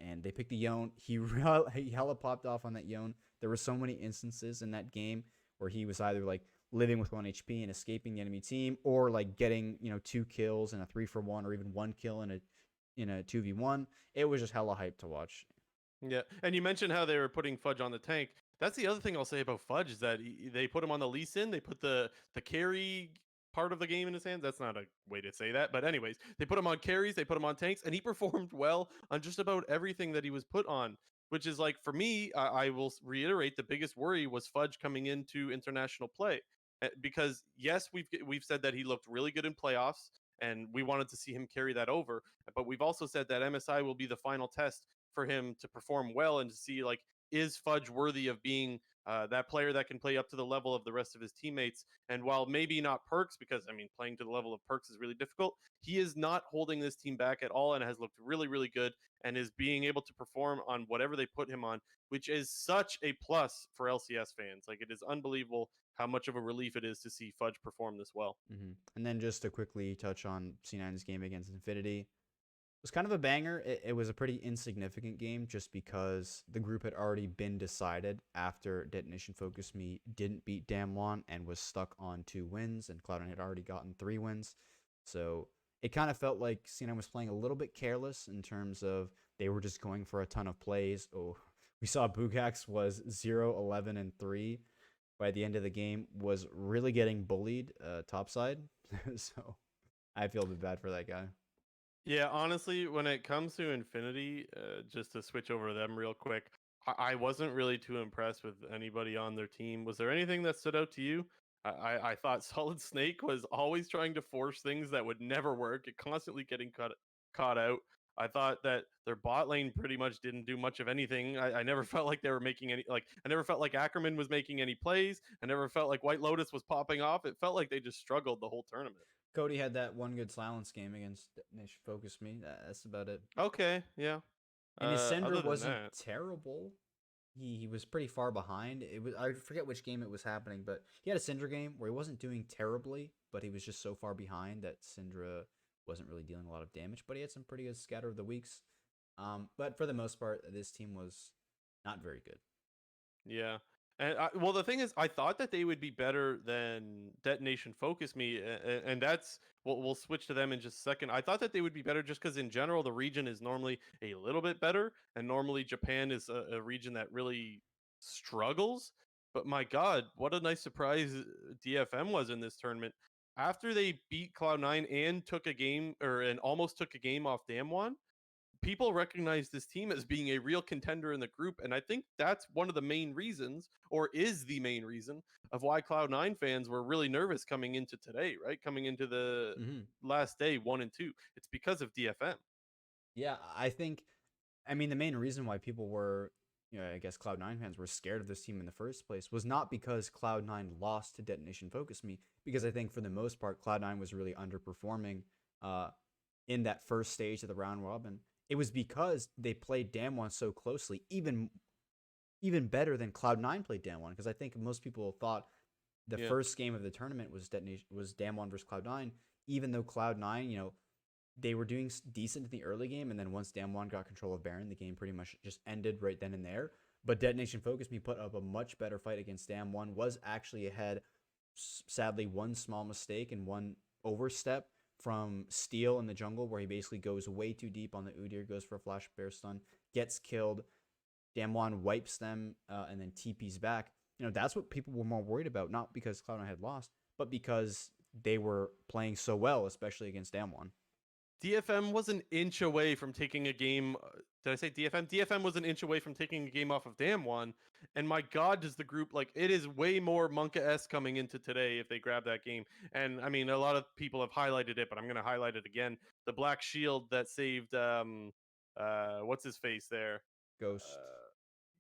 And they picked the Yone. He hella popped off on that Yone. There were so many instances in that game where he was either like living with 1 HP and escaping the enemy team, or like getting 2 kills and a 3-for-1, or even 1 kill in a 2v1. It was just hella hype to watch. Yeah, and you mentioned how they were putting Fudge on the tank. That's the other thing I'll say about Fudge, is that they put him on the Lee Sin. They put the carry part of the game in his hands. That's not a way to say that, but anyways, they put him on carries, they put him on tanks, and he performed well on just about everything that he was put on, which is like, for me, I will reiterate, the biggest worry was Fudge coming into international play, because yes, we've said that he looked really good in playoffs, and we wanted to see him carry that over, but we've also said that MSI will be the final test for him to perform well, and to see like, is Fudge worthy of being that player that can play up to the level of the rest of his teammates. And while maybe not Perks, because I mean, playing to the level of Perks is really difficult, he is not holding this team back at all, and has looked really, really good, and is being able to perform on whatever they put him on, which is such a plus for LCS fans. Like, it is unbelievable how much of a relief it is to see Fudge perform this well. And then just to quickly touch on C9's game against Infinity, was kind of a banger. It was a pretty insignificant game, just because the group had already been decided after Detonation Focus Me didn't beat Damwon and was stuck on 2 wins, and Cloud9 had already gotten 3 wins. So it kind of felt like C9 was playing a little bit careless in terms of they were just going for a ton of plays. Oh, we saw Bugax was 0-11-3 by the end of the game, was really getting bullied topside. So I feel a bit bad for that guy. Yeah, honestly, when it comes to Infinity, just to switch over to them real quick, I wasn't really too impressed with anybody on their team. Was there anything that stood out to you? I thought Solid Snake was always trying to force things that would never work, constantly getting caught out. I thought that their bot lane pretty much didn't do much of anything. I never felt like they were making any, like, I never felt like Ackerman was making any plays. I never felt like White Lotus was popping off. It felt like they just struggled the whole tournament. Cody had that one good silence game against Niche Focus Me. That's about it. Okay, yeah. And his Syndra Other wasn't that, terrible. He was pretty far behind. It was, I forget which game it was happening, but he had a Syndra game where he wasn't doing terribly, but he was just so far behind that Syndra wasn't really dealing a lot of damage. But he had some pretty good scatter of the weeks. But for the most part, this team was not very good. yeah. And well, the thing is, I thought that they would be better than Detonation Focus Me, and that's we'll switch to them in just a second. I thought that they would be better just because in general the region is normally a little bit better, and normally Japan is a region that really struggles. But my God, what a nice surprise DFM was in this tournament. After they beat Cloud9 and took a game and almost took a game off Damwon, people recognize this team as being a real contender in the group. And I think that's one of the main reasons, or is the main reason, of why Cloud9 fans were really nervous coming into today, right? Coming into the last day, 1 and 2. It's because of DFM. Yeah, I think, I mean, the main reason why people were, I guess Cloud9 fans were scared of this team in the first place was not because Cloud9 lost to Detonation Focus Me, because I think for the most part, Cloud9 was really underperforming in that first stage of the round robin. It was because they played Damwon so closely, even better than Cloud9 played Damwon, because I think most people thought the first game of the tournament was Damwon versus Cloud9, even though Cloud9, they were doing decent in the early game, and then once Damwon got control of Baron, the game pretty much just ended right then and there. But Detonation Focus Me put up a much better fight against Damwon, was actually ahead. Sadly, one small mistake and one overstep from Steel in the jungle, where he basically goes way too deep on the Udyr, goes for a flash bear stun, gets killed. Damwon wipes them and then TP's back. That's what people were more worried about, not because Cloud9 had lost, but because they were playing so well, especially against Damwon. DFM was an inch away from taking a game. Did I say DFM? DFM was an inch away from taking a game off of Damwon. And my God, does the group, it is way more Monka-esque coming into today if they grab that game. And I mean, a lot of people have highlighted it, but I'm going to highlight it again. The Black Shield that saved, what's his face there? Ghost.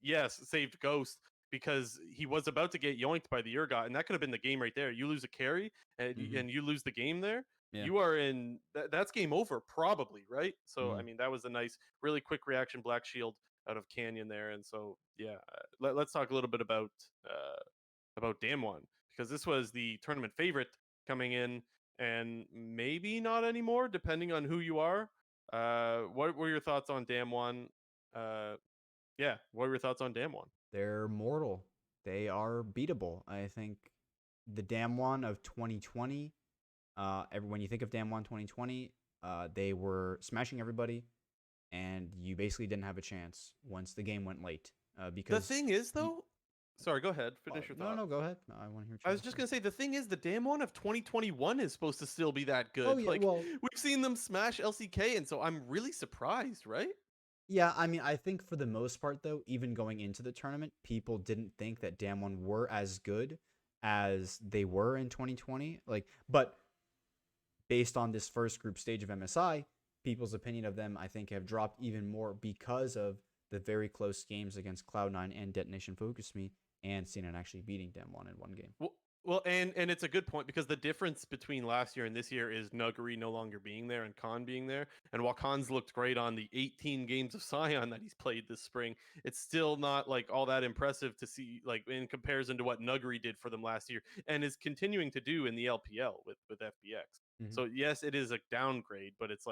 Yes, saved Ghost because he was about to get yoinked by the Urgot, and that could have been the game right there. You lose a carry, and you lose the game there. Yeah. You are in that's game over probably, right? So I mean that was a nice really quick reaction Black Shield out of Canyon there. And so yeah, let's talk a little bit about Damwon, because this was the tournament favorite coming in, and maybe not anymore depending on who you are. What were your thoughts on Damwon? Yeah, what were your thoughts on Damwon? They're mortal. They are beatable. I think the Damwon of 2020, when you think of Damwon 2020, they were smashing everybody, and you basically didn't have a chance once the game went late. Because the thing is, though, sorry, go ahead, finish your thought. No, go ahead. No, I want to hear. I was just gonna say the thing is, the Damwon of 2021 is supposed to still be that good. Oh, yeah, well, we've seen them smash LCK, and so I'm really surprised, right? Yeah, I mean, I think for the most part, though, even going into the tournament, people didn't think that Damwon were as good as they were in 2020. But based on this first group stage of MSI, people's opinion of them, I think, have dropped even more because of the very close games against Cloud9 and Detonation Focus Me, and CNN actually beating Damwon in one game. Well, and it's a good point, because the difference between last year and this year is Nuguri no longer being there and Khan being there. And while Khan's looked great on the 18 games of Sion that he's played this spring, it's still not all that impressive to see in comparison to what Nuguri did for them last year and is continuing to do in the LPL with FBX. So yes, it is a downgrade, but it's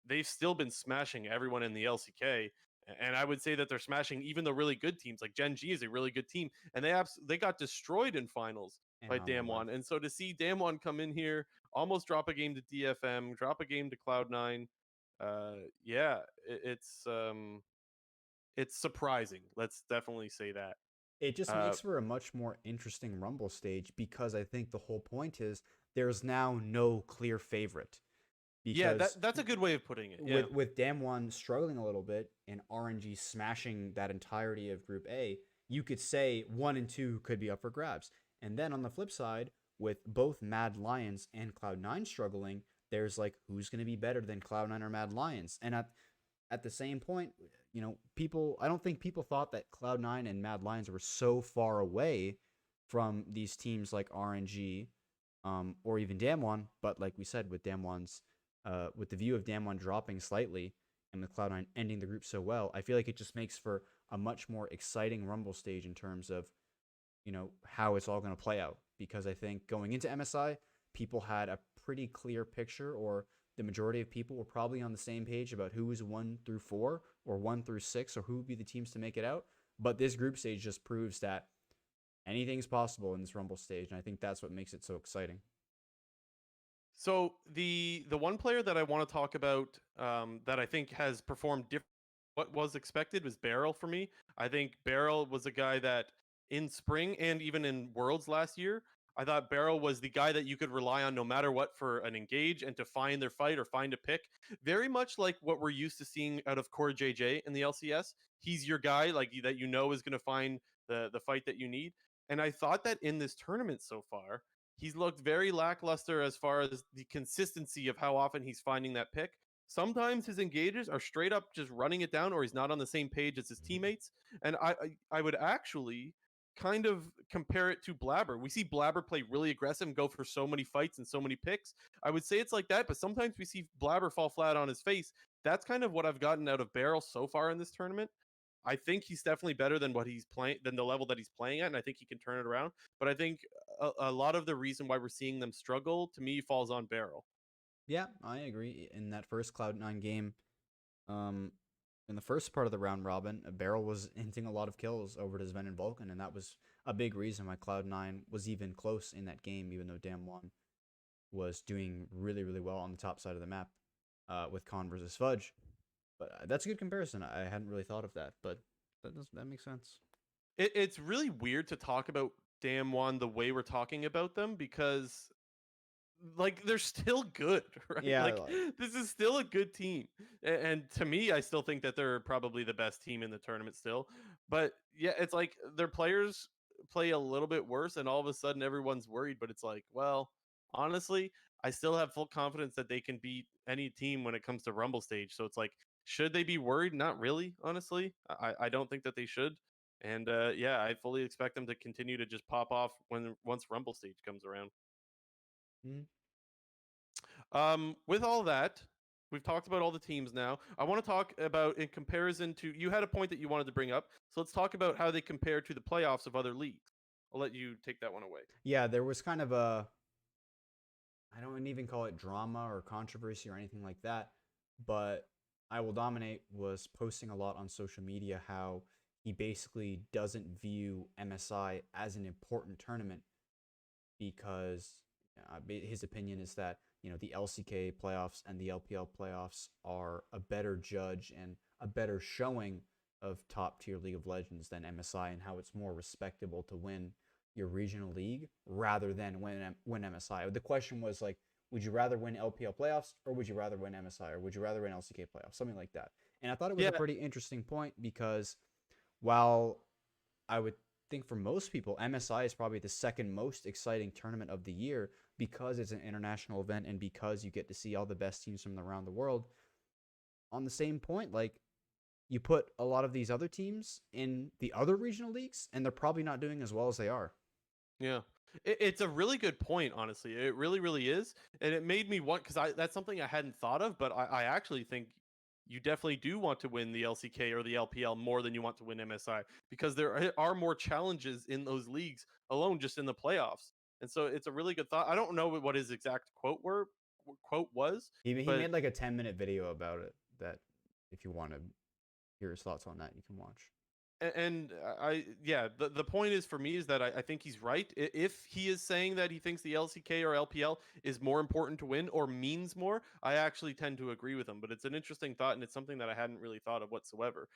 they've still been smashing everyone in the LCK. And I would say that they're smashing even the really good teams. Gen G is a really good team, and they got destroyed in finals by Damwon. And so to see Damwon come in here, almost drop a game to DFM, drop a game to Cloud9, yeah, it's surprising. Let's definitely say that. It just makes for a much more interesting Rumble stage, because I think the whole point is there's now no clear favorite. Because that's a good way of putting it. Yeah. With Damwon struggling a little bit and RNG smashing that entirety of Group A, you could say 1 and 2 could be up for grabs. And then on the flip side, with both Mad Lions and Cloud9 struggling, there's who's going to be better than Cloud9 or Mad Lions? And at the same point, I don't think people thought that Cloud9 and Mad Lions were so far away from these teams like RNG or even Damwon. But like we said, with with the view of Damwon dropping slightly and with Cloud9 ending the group so well, I feel like it just makes for a much more exciting Rumble stage in terms of, how it's all going to play out. Because I think going into MSI, people had a pretty clear picture, or the majority of people were probably on the same page about who was 1 through 4 or 1 through 6, or who would be the teams to make it out. But this group stage just proves that anything's possible in this Rumble stage, and I think that's what makes it so exciting. So the one player that I want to talk about that I think has performed different what was expected was Beryl for me. I think Beryl was a guy that in spring and even in Worlds last year, I thought Beryl was the guy that you could rely on no matter what for an engage and to find their fight or find a pick. Very much like what we're used to seeing out of Core JJ in the LCS. He's your guy like that you know is going to find the fight that you need. And I thought that in this tournament so far, he's looked very lackluster as far as the consistency of how often he's finding that pick. Sometimes his engages are straight up just running it down, or he's not on the same page as his teammates. And I would actually kind of compare it to Blabber. We see Blabber play really aggressive and go for so many fights and so many picks. I would say it's like that, but sometimes we see Blabber fall flat on his face. That's kind of what I've gotten out of Beryl so far in this tournament. I think he's definitely better than what he's playing than the level that he's playing at, and I think he can turn it around. But I think a lot of the reason why we're seeing them struggle to me falls on Beryl. Yeah, I agree. In that first Cloud9 game, um, in the first part of the round robin, Beryl was hinting a lot of kills over to Sven and Vulcan, and that was a big reason why Cloud9 was even close in that game, even though Damwon was doing really, really well on the top side of the map with Khan versus Fudge. But that's a good comparison. I hadn't really thought of that, but that makes sense. It's really weird to talk about Damwon the way we're talking about them because like they're still good, right? Yeah, Like this is still a good team. And to me, I still think that they're probably the best team in the tournament still. But yeah, it's like their players play a little bit worse and all of a sudden everyone's worried, but it's like, well, honestly, I still have full confidence that they can beat any team when it comes to Rumble stage. So it's like, should they be worried? Not really, honestly. I don't think that they should. And yeah, I fully expect them to continue to just pop off once Rumble stage comes around. mm. With all that, we've talked about all the teams now. I want to talk about in comparison to you had a point that you wanted to bring up. So let's talk about how they compare to the playoffs of other leagues. I'll let you take that one away. Yeah, there was kind of a, I don't even call it drama or controversy or anything like that, but I Will Dominate was posting a lot on social media how he basically doesn't view MSI as an important tournament because his opinion is that the LCK playoffs and the LPL playoffs are a better judge and a better showing of top tier League of Legends than MSI, and how it's more respectable to win your regional league rather than win MSI. The question was like, would you rather win LPL playoffs or would you rather win MSI or would you rather win LCK playoffs, something like that. And I thought it was a pretty interesting point because while I would think for most people, MSI is probably the second most exciting tournament of the year because it's an international event and because you get to see all the best teams from around the world. On the same point, like, you put a lot of these other teams in the other regional leagues, and they're probably not doing as well as they are. Yeah. It's a really good point, honestly. It really, really is. And it made me want, because that's something I hadn't thought of, but I actually think you definitely do want to win the LCK or the LPL more than you want to win MSI because there are more challenges in those leagues alone, just in the playoffs. And so it's a really good thought. I don't know what his exact quote was, He but made like a 10-minute video about it that if you want to hear his thoughts on that, you can watch. and yeah, the point is for me is that I think he's right. If he is saying that he thinks the LCK or LPL is more important to win or means more, I actually tend to agree with him. But it's an interesting thought, and it's something that I hadn't really thought of whatsoever.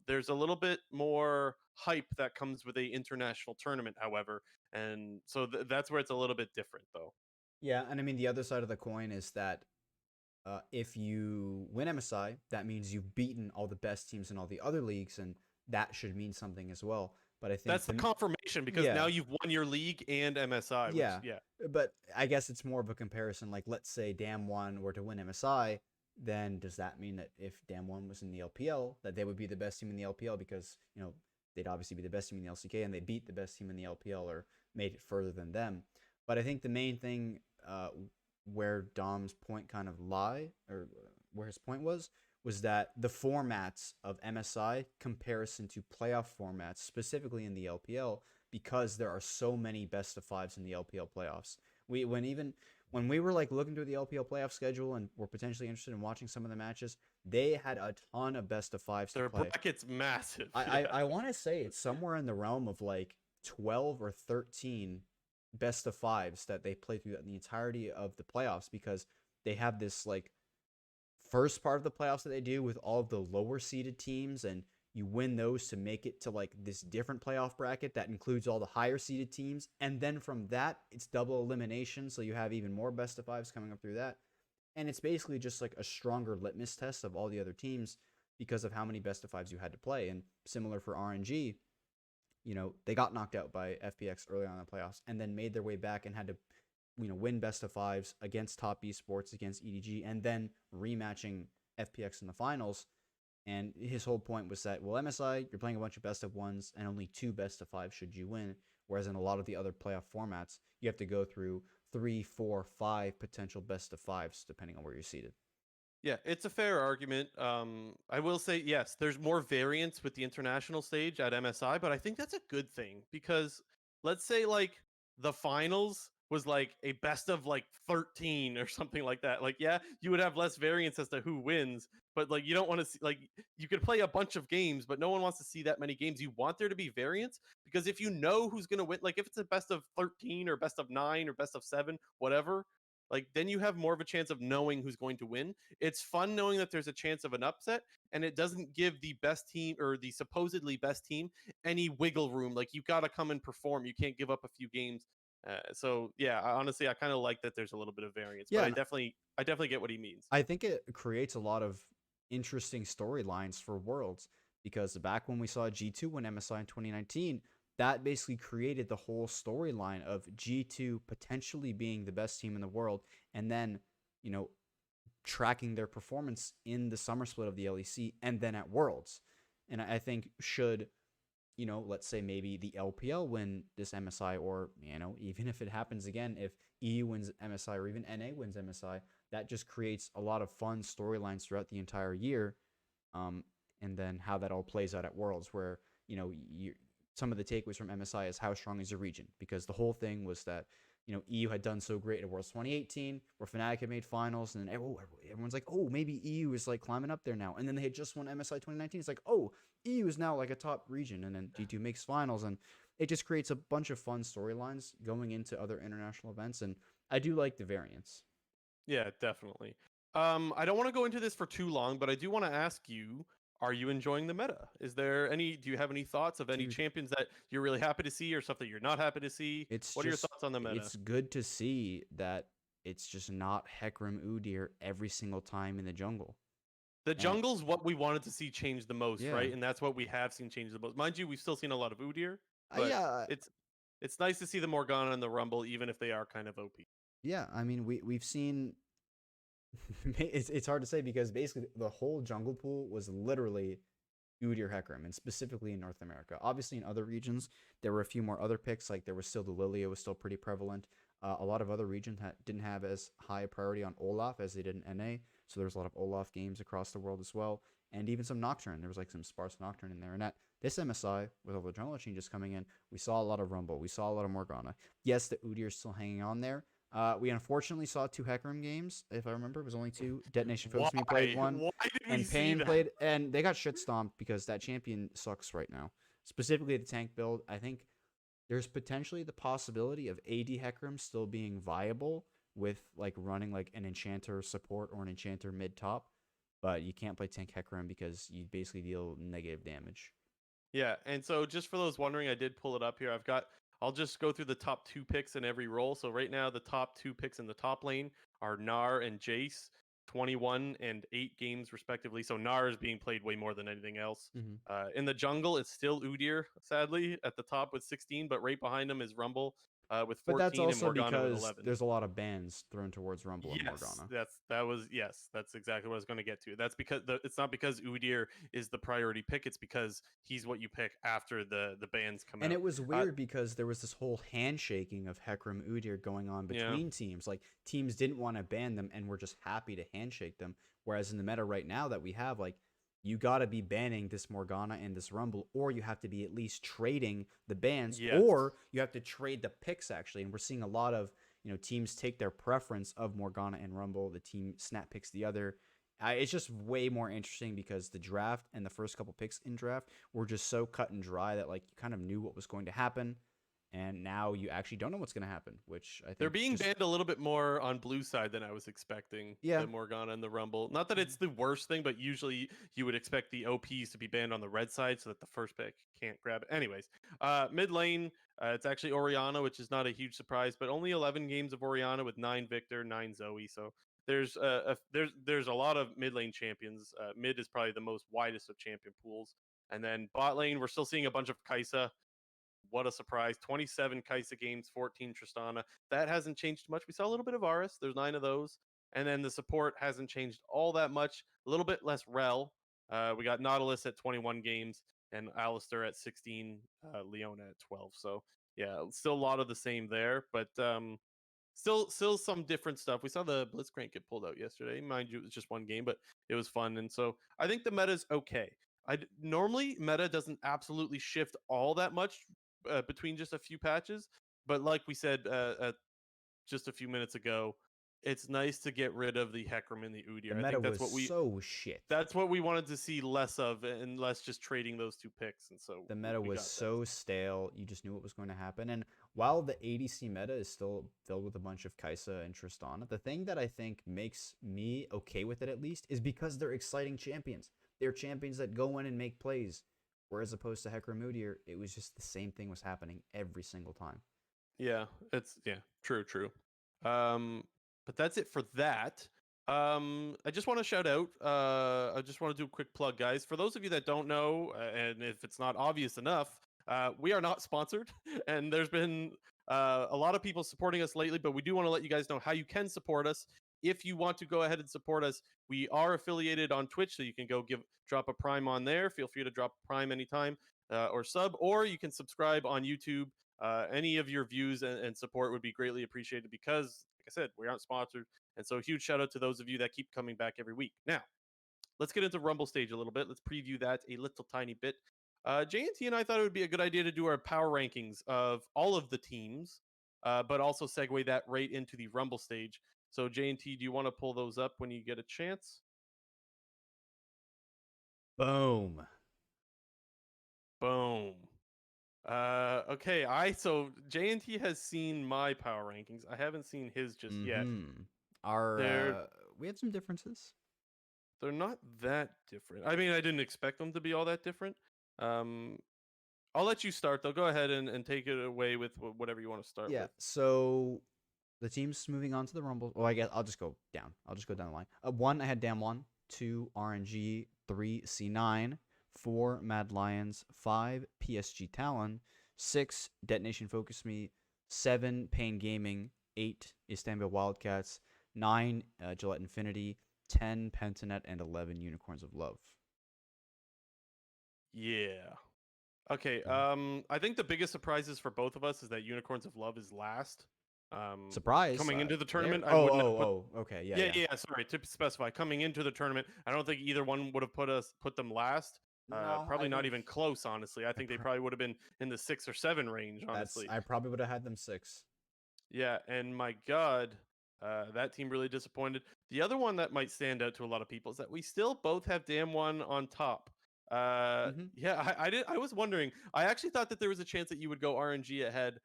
There's a little bit more hype that comes with a international tournament, however, and so that's where it's a little bit different, though. Yeah, and I mean the other side of the coin is that if you win MSI, that means you've beaten all the best teams in all the other leagues, and that should mean something as well. But I think That's the confirmation because now you've won your league and MSI. Yeah, Which, yeah. But I guess it's more of a comparison. Like, let's say Damwon were to win MSI, then does that mean that if Damwon was in the LPL, that they would be the best team in the LPL because they'd obviously be the best team in the LCK and they beat the best team in the LPL or made it further than them. But I think the main thing where Dom's point kind of where his point was that the formats of MSI comparison to playoff formats, specifically in the LPL, because there are so many best of fives in the LPL playoffs. When we were like looking through the LPL playoff schedule and were potentially interested in watching some of the matches, they had a ton of best of fives to play. Their bracket's massive. I want to say it's somewhere in the realm of like 12 or 13 best of fives that they play through the entirety of the playoffs, because they have this like first part of the playoffs that they do with all of the lower seeded teams, and you win those to make it to like this different playoff bracket that includes all the higher seeded teams, and then from that it's double elimination, so you have even more best of fives coming up through that. And it's basically just like a stronger litmus test of all the other teams because of how many best of fives you had to play. And similar for RNG, they got knocked out by FPX early on in the playoffs and then made their way back and had to, win best of fives against Top Esports, against EDG, and then rematching FPX in the finals. And his whole point was that, well, MSI, you're playing a bunch of best of ones and only 2 best of 5 should you win. Whereas in a lot of the other playoff formats, you have to go through 3, 4, 5 potential best of 5s depending on where you're seated. Yeah, it's a fair argument. I will say, yes, there's more variance with the international stage at MSI, but I think that's a good thing because let's say like the finals was like a best of like 13 or something like that. Like, yeah, you would have less variance as to who wins, but like you don't want to see like you could play a bunch of games, but no one wants to see that many games. You want there to be variance because if you know who's going to win, like if it's a best of 13 or best of 9 or best of 7, whatever, like then you have more of a chance of knowing who's going to win. It's fun knowing that there's a chance of an upset, and it doesn't give the best team or the supposedly best team any wiggle room. Like you got to come and perform. You can't give up a few games. So yeah, honestly, I kind of like that there's a little bit of variance, Yeah, but and I definitely get what he means. I think it creates a lot of interesting storylines for Worlds, because back when we saw G2 win MSI in 2019, that basically created the whole storyline of G2 potentially being the best team in the world, and then, you know, tracking their performance in the summer split of the LEC and then at Worlds. And I think should, let's say maybe the LPL win this MSI, or, even if it happens again, if EU wins MSI or even NA wins MSI, that just creates a lot of fun storylines throughout the entire year. And then how that all plays out at Worlds, where, some of the takeaways from MSI is how strong is your region, because the whole thing was that, EU had done so great at Worlds 2018, where Fnatic had made finals, and then everyone's like, oh, maybe EU is like climbing up there now. And then they had just won MSI 2019. It's like, oh, EU is now like a top region, and then G2 makes finals, and it just creates a bunch of fun storylines going into other international events, and I do like the variance. Yeah, definitely. I don't want to go into this for too long, but I do want to ask you, are you enjoying the meta? Do you have any thoughts of any Dude, champions that you're really happy to see or something you're not happy to see? What are your thoughts on the meta? it's good to see that it's just not Hecarim Udyr every single time in the jungle. The And jungle's what we wanted to see change the most, yeah, right? And that's what we have seen change the most. Mind you, we've still seen a lot of Udyr, uh, but yeah, it's nice to see the Morgana and the Rumble, even if they are kind of OP. yeah. I mean, we've seen. It's hard to say, because basically the whole jungle pool was literally Udyr Hecarim, and specifically in North America. Obviously, in other regions, there were a few more other picks. Like there was still the Lilia was still pretty prevalent. A lot of other regions didn't have as high a priority on Olaf as they did in NA. So there was a lot of Olaf games across the world as well, and even some Nocturne. There was like some sparse Nocturne in there. And at this MSI, with all the jungle changes coming in, we saw a lot of Rumble. We saw a lot of Morgana. Yes, the Udyr is still hanging on there. We unfortunately saw 2 Hecarim games, if I remember. It was only 2. Detonation Focus Me played 1. Why did we And see Pain that? played, and they got shit stomped because that champion sucks right now. Specifically the tank build. I think there's potentially the possibility of AD Hecarim still being viable with like running like an Enchanter support or an Enchanter mid top, but you can't play tank Hecarim because you basically deal negative damage. Yeah, and so just for those wondering, I did pull it up here. I'll just go through the top 2 picks in every role. So right now, the top 2 picks in the top lane are Gnar and Jace, 21 and 8 games respectively. So Gnar is being played way more than anything else. Mm-hmm. In the jungle, it's still Udyr, sadly, at the top with 16, but right behind him is Rumble with But that's 14 and also Morgana with because 11. there's a lot of bans thrown towards Rumble and Yes, Morgana. that's exactly what I was going to get to. That's because it's not because Udyr is the priority pick. It's because he's what you pick after the bans come And out. it was weird because there was this whole handshaking of Hecarim Udyr going on Yeah, between teams. Like teams didn't want to ban them and were just happy to handshake them. Whereas in the meta right now that we have, like, you got to be banning this Morgana and this Rumble, or you have to be at least trading the bans, yes, or you have to trade the picks actually. And we're seeing a lot of, teams take their preference of Morgana and Rumble. The team snap picks the other. It's just way more interesting because the draft and the first couple picks in draft were just so cut and dry that like you kind of knew what was going to happen. and now you actually don't know what's going to happen, which I think They're being just banned a little bit more on blue side than I was expecting. Yeah. The Morgana and the Rumble. Not that it's the worst thing, but usually you would expect the OPs to be banned on the red side so that the first pick can't grab it. Anyways, mid lane, it's actually Orianna, which is not a huge surprise, but only 11 games of Orianna with 9 Victor, 9 Zoe. So there's a lot of mid lane champions. Mid is probably the most widest of champion pools, and then bot lane we're still seeing a bunch of Kai'Sa. What a surprise. 27 Kai'Sa games, 14 Tristana. That hasn't changed much. We saw a little bit of Varus. There's 9 of those. And then the support hasn't changed all that much. A little bit less Rel. We got Nautilus at 21 games and Alistair at 16, Leona at 12. So, yeah, still a lot of the same there. But still some different stuff. We saw the Blitzcrank get pulled out yesterday. Mind you, it was just one game, but it was fun. And so I think the meta's okay. Normally meta doesn't absolutely shift all that much between just a few patches, but like we said just a few minutes ago, it's nice to get rid of the Hecarim and the the Udyr. I meta think that's was what we so shit. that's what we wanted to see less of, and less just trading those 2 picks. And so The meta we was got so stale. You just knew what was going to happen. And while the ADC meta is still filled with a bunch of Kai'Sa and Tristana, the thing that I think makes me okay with it at least is because they're exciting champions. They're champions that go in and make plays. Whereas opposed to Hecarim Udyr, it was just the same thing was happening every single time. Yeah, true. But that's it for that. I just want to shout out. I just want to do a quick plug, guys. For those of you that don't know, and if it's not obvious enough, we are not sponsored, and there's been a lot of people supporting us lately. But we do want to let you guys know how you can support us. If you want to go ahead and support us, we are affiliated on Twitch, so you can go drop a Prime on there. Feel free to drop a Prime anytime, or sub, or you can subscribe on YouTube. Any of your views and support would be greatly appreciated because, like I said, we aren't sponsored. And so, huge shout out to those of you that keep coming back every week. Now, let's get into Rumble stage a little bit. Let's preview that a little tiny bit. JNT and I thought it would be a good idea to do our power rankings of all of the teams, but also segue that right into the Rumble stage. So, JNT, do you want to pull those up when you get a chance? Boom. Boom. Okay, so JNT has seen my power rankings. I haven't seen his just yet. We had some differences. They're not that different. I mean, I didn't expect them to be all that different. I'll let you start though. Go ahead and take it away with whatever you want to start with. Yeah, so the teams moving on to the Rumble. Well, I guess I'll just go down. I'll just go down the line. 1, I had Damwon. 2, RNG. 3, C9. 4, Mad Lions. 5, PSG Talon. 6, Detonation Focus Me. 7, Pain Gaming. 8, Istanbul Wildcats. 9, Gillette Infinity. 10, Pentanet. And 11, Unicorns of Love. Yeah. Okay. I think the biggest surprises for both of us is that Unicorns of Love is last. Surprise! Coming into the tournament, Okay, yeah. Sorry, to specify, coming into the tournament, I don't think either one would have put them last. No, probably I not think- even close. Honestly, I think they probably would have been in the 6 or 7 range. Honestly, I probably would have had them 6. yeah. And my God, that team really disappointed. The other one that might stand out to a lot of people is that we still both have Damwon on top. Yeah, I was wondering. I actually thought that there was a chance that you would go RNG ahead.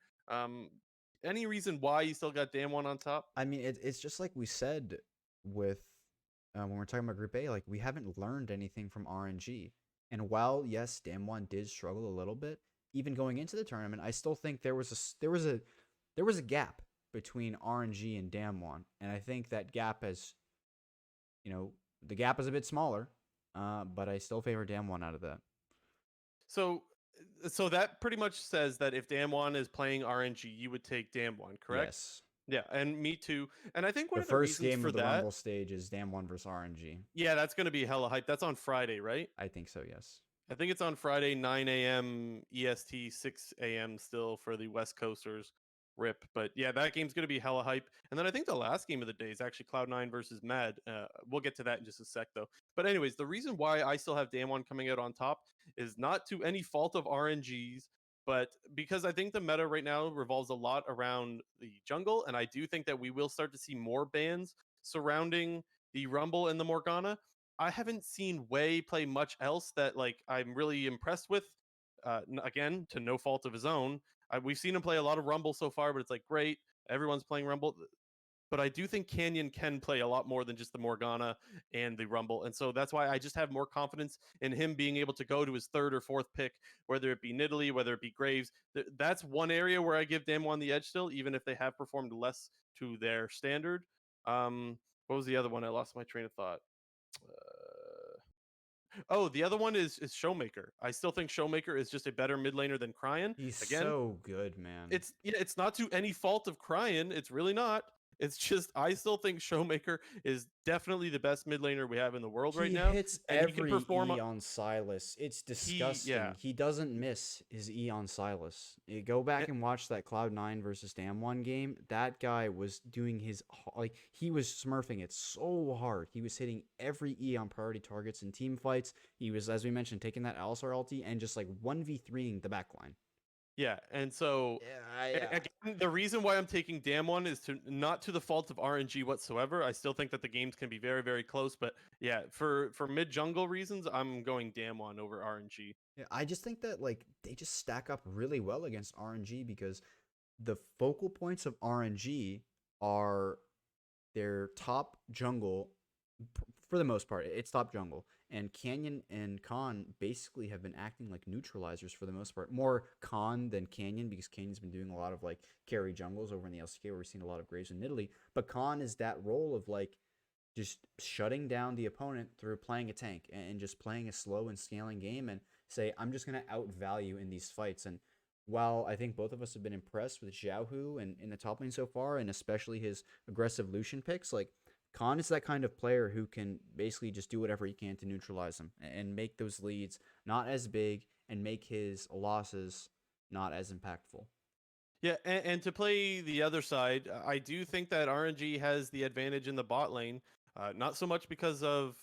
Any reason why you still got Damwon on top? I mean, it's just like we said with when we're talking about Group A, like we haven't learned anything from RNG. And while yes, Damwon did struggle a little bit, even going into the tournament, I still think there was a gap between RNG and Damwon, and I think that gap has, the gap is a bit smaller, but I still favor Damwon out of that. So that pretty much says that if Damwon is playing RNG, you would take Damwon, correct? Yes. Yeah, and me too. And I think one The of the first reasons game for of the that, Rumble stage is Damwon versus RNG. yeah, that's going to be hella hype. That's on Friday, right? I think so, yes. I think it's on Friday, 9 a.m. EST, 6 a.m. still for the West Coasters. Rip. But yeah, that game's going to be hella hype. And then I think the last game of the day is actually Cloud9 versus Mad. We'll get to that in just a sec, though. But anyways, the reason why I still have Damwon coming out on top is not to any fault of RNG's, but because I think the meta right now revolves a lot around the jungle. And I do think that we will start to see more bans surrounding the Rumble and the Morgana. I haven't seen Wei play much else that like I'm really impressed with. Again, to no fault of his own. We've seen him play a lot of Rumble so far, but it's like great. Everyone's playing Rumble. But I do think Canyon can play a lot more than just the Morgana and the Rumble. And so that's why I just have more confidence in him being able to go to his third or fourth pick, whether it be Nidalee, whether it be Graves. That's one area where I give Damwon the edge still, even if they have performed less to their standard. What was the other one? I lost my train of thought. Oh, the other one is Showmaker. I still think Showmaker is just a better mid laner than Cryan. He's Again, so good, man. it's not to any fault of Cryan. It's really not. It's just I still think Showmaker is definitely the best mid laner we have in the world right He now. hits And he every can perform E on Silas. It's disgusting. yeah. He doesn't miss his E on Silas. You go back and watch that Cloud9 versus Damwon game. That guy was doing his like he was smurfing it so hard. He was hitting every E on priority targets in team fights. He was, as we mentioned, taking that Alistar ulti and just like 1v3ing the backline. Yeah, and so again, the reason why I'm taking Damwon is not to the fault of RNG whatsoever. I still think that the games can be very, very close, but yeah, for mid jungle reasons, I'm going Damwon over RNG. Yeah, I just think that like they just stack up really well against RNG because the focal points of RNG are their top jungle for the most part. It's top jungle, and Canyon and Khan basically have been acting like neutralizers for the most part. More Khan than Canyon because Canyon's been doing a lot of like carry jungles over in the LCK where we've seen a lot of Graves and Nidalee. But Khan is that role of like just shutting down the opponent through playing a tank and just playing a slow and scaling game and say, I'm just going to outvalue in these fights. And while I think both of us have been impressed with Xiaohu and in the top lane so far, and especially his aggressive Lucian picks, like Khan is that kind of player who can basically just do whatever he can to neutralize him and make those leads not as big and make his losses not as impactful. Yeah, and to play the other side, I do think that RNG has the advantage in the bot lane. Not so much because of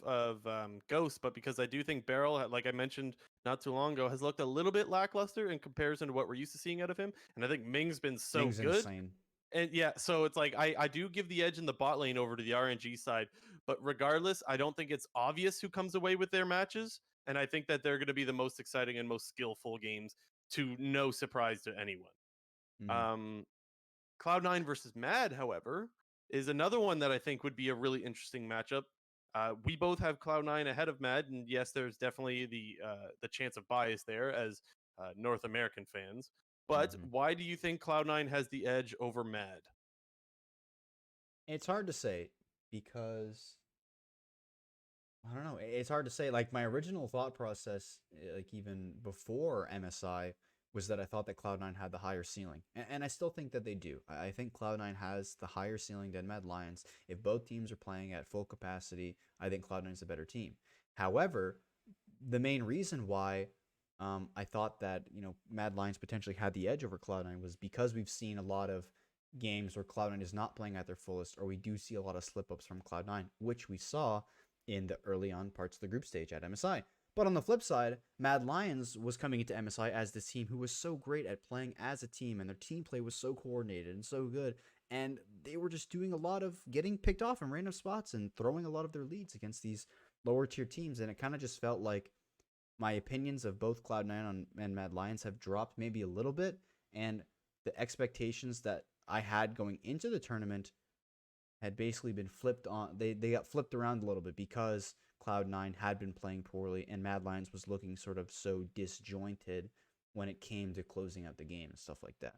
Ghost, but because I do think Beryl, like I mentioned not too long ago, has looked a little bit lackluster in comparison to what we're used to seeing out of him. And I think Ming's been so Ming's good. insane. And yeah, so it's like I do give the edge in the bot lane over to the RNG side. But regardless, I don't think it's obvious who comes away with their matches. And I think that they're going to be the most exciting and most skillful games to no surprise to anyone. Um, Cloud9 versus Mad, however, is another one that I think would be a really interesting matchup. We both have Cloud9 ahead of Mad, and yes, there's definitely the chance of bias there as North American fans. But why do you think Cloud9 has the edge over Mad? It's hard to say because I don't know. It's hard to say. Like my original thought process, like even before MSI, was that I thought that Cloud9 had the higher ceiling, and I still think that they do. I think Cloud9 has the higher ceiling than Mad Lions. If both teams are playing at full capacity, I think Cloud9 is a better team. However, the main reason why I thought that Mad Lions potentially had the edge over Cloud9 was because we've seen a lot of games where Cloud9 is not playing at their fullest, or we do see a lot of slip ups from Cloud9, which we saw in the early on parts of the group stage at MSI. But on the flip side, Mad Lions was coming into MSI as this team who was so great at playing as a team, and their team play was so coordinated and so good, and they were just doing a lot of getting picked off in random spots and throwing a lot of their leads against these lower tier teams, and it kind of just felt like my opinions of both Cloud9 and Mad Lions have dropped maybe a little bit, and the expectations that I had going into the tournament had basically been flipped on. They got flipped around a little bit because Cloud9 had been playing poorly and Mad Lions was looking sort of so disjointed when it came to closing out the game and stuff like that.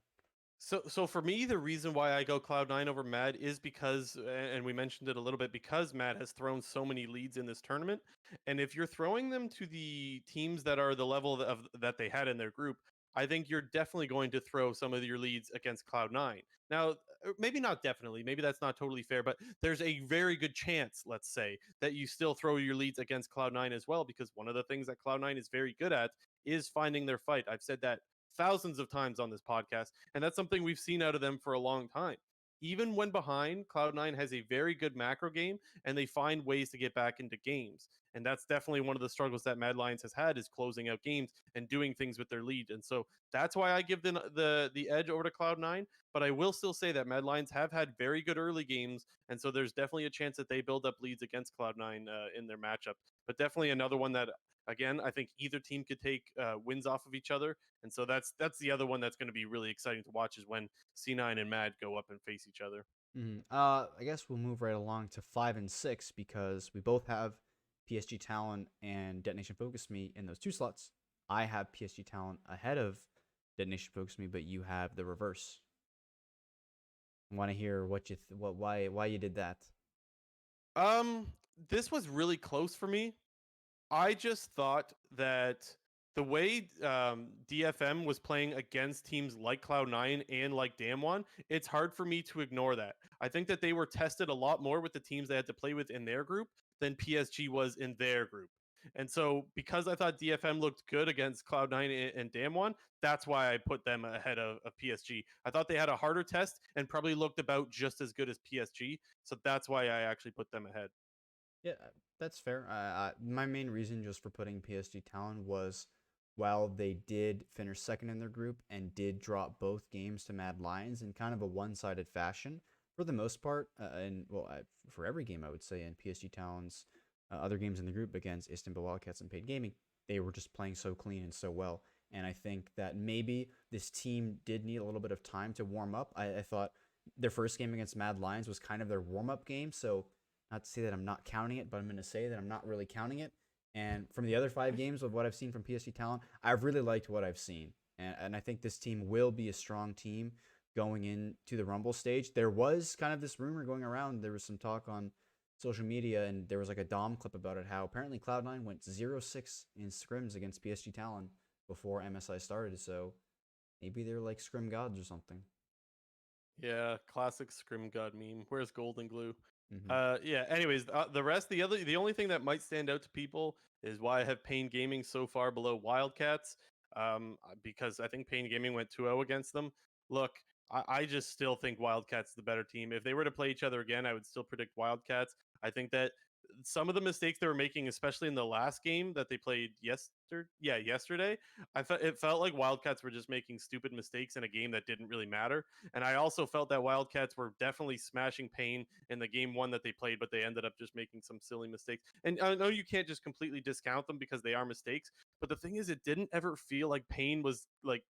So for me, the reason why I go Cloud9 over Mad is because, and we mentioned it a little bit, because Mad has thrown so many leads in this tournament. And if you're throwing them to the teams that are the level of that they had in their group, I think you're definitely going to throw some of your leads against Cloud9. Now, maybe not definitely, maybe that's not totally fair, but there's a very good chance, let's say, that you still throw your leads against Cloud9 as well, because one of the things that Cloud9 is very good at is finding their fight. I've said that thousands of times on this podcast, and that's something we've seen out of them for a long time. Even when behind, Cloud9 has a very good macro game, and they find ways to get back into games. And that's definitely one of the struggles that Mad Lions has had, is closing out games and doing things with their lead. And so that's why I give the edge over to Cloud9. But I will still say that Mad Lions have had very good early games, and so there's definitely a chance that they build up leads against Cloud9 in their matchup. But definitely another one that again, I think either team could take wins off of each other, and so that's the other one that's going to be really exciting to watch is when C9 and Mad go up and face each other. I guess we'll move right along to 5 and 6 because we both have PSG Talent and Detonation Focus Me in those 2 slots. I have PSG Talent ahead of Detonation Focus Me, but you have the reverse. I want to hear what you why you did that. This was really close for me. I just thought that the way DFM was playing against teams like Cloud9 and like Damwon, it's hard for me to ignore that. I think that they were tested a lot more with the teams they had to play with in their group than PSG was in their group. And so, because I thought DFM looked good against Cloud9 and Damwon, that's why I put them ahead of PSG. I thought they had a harder test and probably looked about just as good as PSG. So that's why I actually put them ahead. Yeah, that's fair. My main reason just for putting PSG Talon was while they did finish second in their group and did drop both games to Mad Lions in kind of a one-sided fashion for the most part, for every game I would say in PSG Talon's other games in the group against Istanbul Wildcats and Paid Gaming, they were just playing so clean and so well. And I think that maybe this team did need a little bit of time to warm up. I thought their first game against Mad Lions was kind of their warm-up game, so not to say that I'm not counting it, but I'm going to say that I'm not really counting it. And from the other 5 games of what I've seen from PSG Talent, I've really liked what I've seen. And I think this team will be a strong team going into the Rumble stage. There was kind of this rumor going around. There was some talk on social media, and there was like a Dom clip about it, how apparently Cloud9 went 0-6 in scrims against PSG Talent before MSI started. So maybe they're like scrim gods or something. Yeah, classic scrim god meme. Where's Golden Glue? Mm-hmm. Yeah. Anyways, the only thing that might stand out to people is why I have Pain Gaming so far below Wildcats. Because I think Pain Gaming went 2-0 against them. Look, I just still think Wildcats is the better team. If they were to play each other again, I would still predict Wildcats. I think that some of the mistakes they were making, especially in the last game that they played yesterday, it felt like Wildcats were just making stupid mistakes in a game that didn't really matter. And I also felt that Wildcats were definitely smashing Pain in the game 1 that they played, but they ended up just making some silly mistakes. And I know you can't just completely discount them because they are mistakes, but the thing is, it didn't ever feel like Pain was like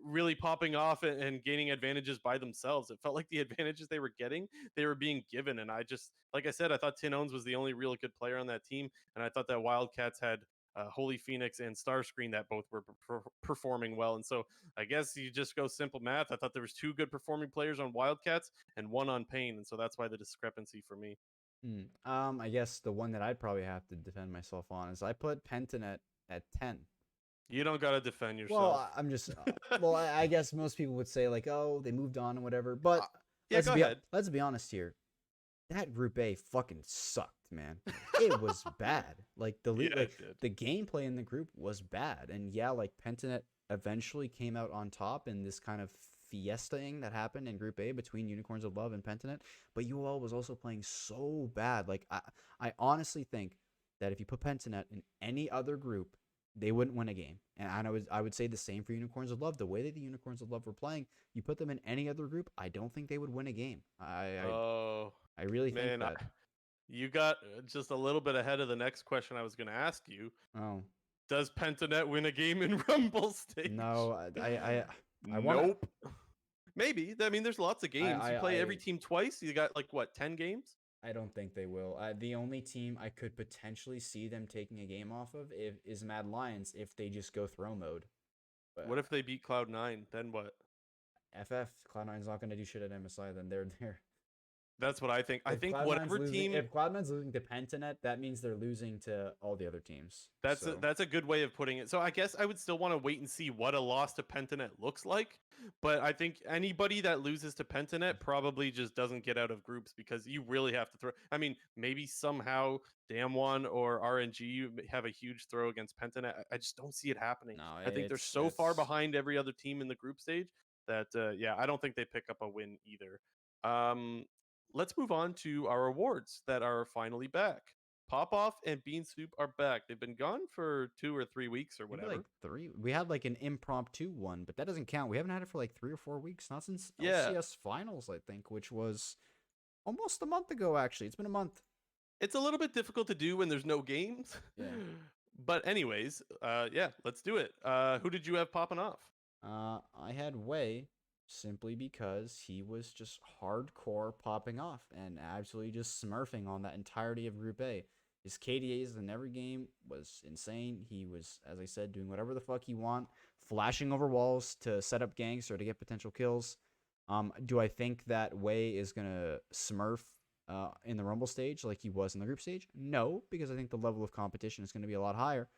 really popping off and gaining advantages by themselves. It felt like the advantages they were getting, they were being given. And I just, like I said, I thought Tin Owns was the only real good player on that team. And I thought that Wildcats had Holy Phoenix and Starscreen that both were performing well. And so I guess you just go simple math. I thought there was 2 good performing players on Wildcats and 1 on Pain. And so that's why the discrepancy for me. I guess the one that I'd probably have to defend myself on is I put Pentanet at 10. You don't got to defend yourself. Well, I'm just, I guess most people would say like, oh, they moved on and whatever. But yeah, go ahead. Let's be honest here. That Group A fucking sucked, man. It was bad. Like the gameplay in the group was bad, and yeah, like Pentanet eventually came out on top in this kind of fiestaing that happened in Group A between Unicorns of Love and Pentanet. But UL was also playing so bad. Like I honestly think that if you put Pentanet in any other group, they wouldn't win a game. And I would say the same for Unicorns of Love. The way that the Unicorns of Love were playing, you put them in any other group, I don't think they would win a game. I really think that. You got just a little bit ahead of the next question I was going to ask you. Oh. Does Pentanet win a game in Rumble stage? No, I nope. Maybe. I mean, there's lots of games. You play every team twice. You got like what, 10 games? I don't think they will. The only team I could potentially see them taking a game off of is Mad Lions if they just go throw mode. But what if they beat Cloud9? Then what? FF Cloud9's not going to do shit at MSI. Then they're there. That's what I think. I think whatever team. If Cloud9's losing to Pentanet, that means they're losing to all the other teams. That's a good way of putting it. So I guess I would still want to wait and see what a loss to Pentanet looks like. But I think anybody that loses to Pentanet probably just doesn't get out of groups because you really have to throw. I mean, maybe somehow Damwon or RNG have a huge throw against Pentanet. I just don't see it happening. No, I think they're so far behind every other team in the group stage that I don't think they pick up a win either. Let's move on to our awards that are finally back. Popoff and Beansoup are back. They've been gone for 2 or 3 weeks or whatever. Like 3. We had like an impromptu one, but that doesn't count. We haven't had it for like 3 or 4 weeks. Not since LCS finals, I think, which was almost a month ago. Actually, it's been a month. It's a little bit difficult to do when there's no games. Yeah. But anyways, yeah, let's do it. Who did you have popping off? I had Wei simply because he was just hardcore popping off and absolutely just smurfing on that entirety of Group A. His KDAs in every game was insane. He was, as I said, doing whatever the fuck he want, flashing over walls to set up ganks or to get potential kills. Do I think that Wei is gonna smurf in the Rumble stage like he was in the group stage? No, because I think the level of competition is going to be a lot higher.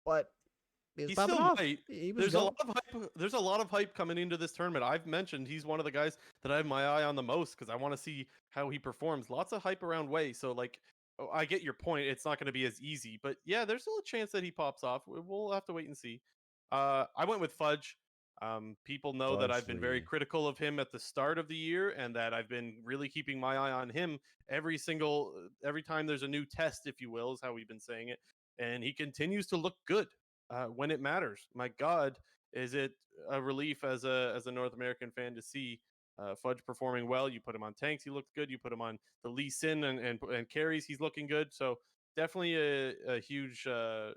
But he was He popping still off. might. He was There's a going. lot of hype. There's a lot of hype coming into this tournament. I've mentioned he's one of the guys that I have my eye on the most because I want to see how he performs. Lots of hype around Wei. So like, I get your point. It's not going to be as easy, but yeah, there's still a chance that he pops off. We'll have to wait and see. I went with Fudge. People know that I've been very Fudgely. critical of him at the start of the year, and that I've been really keeping my eye on him every time there's a new test, if you will, is how we've been saying it, and he continues to look good when it matters. My God, is it a relief as a North American fan to see Fudge performing well? You put him on tanks, he looked good. You put him on the Lee Sin and carries, he's looking good. So definitely a huge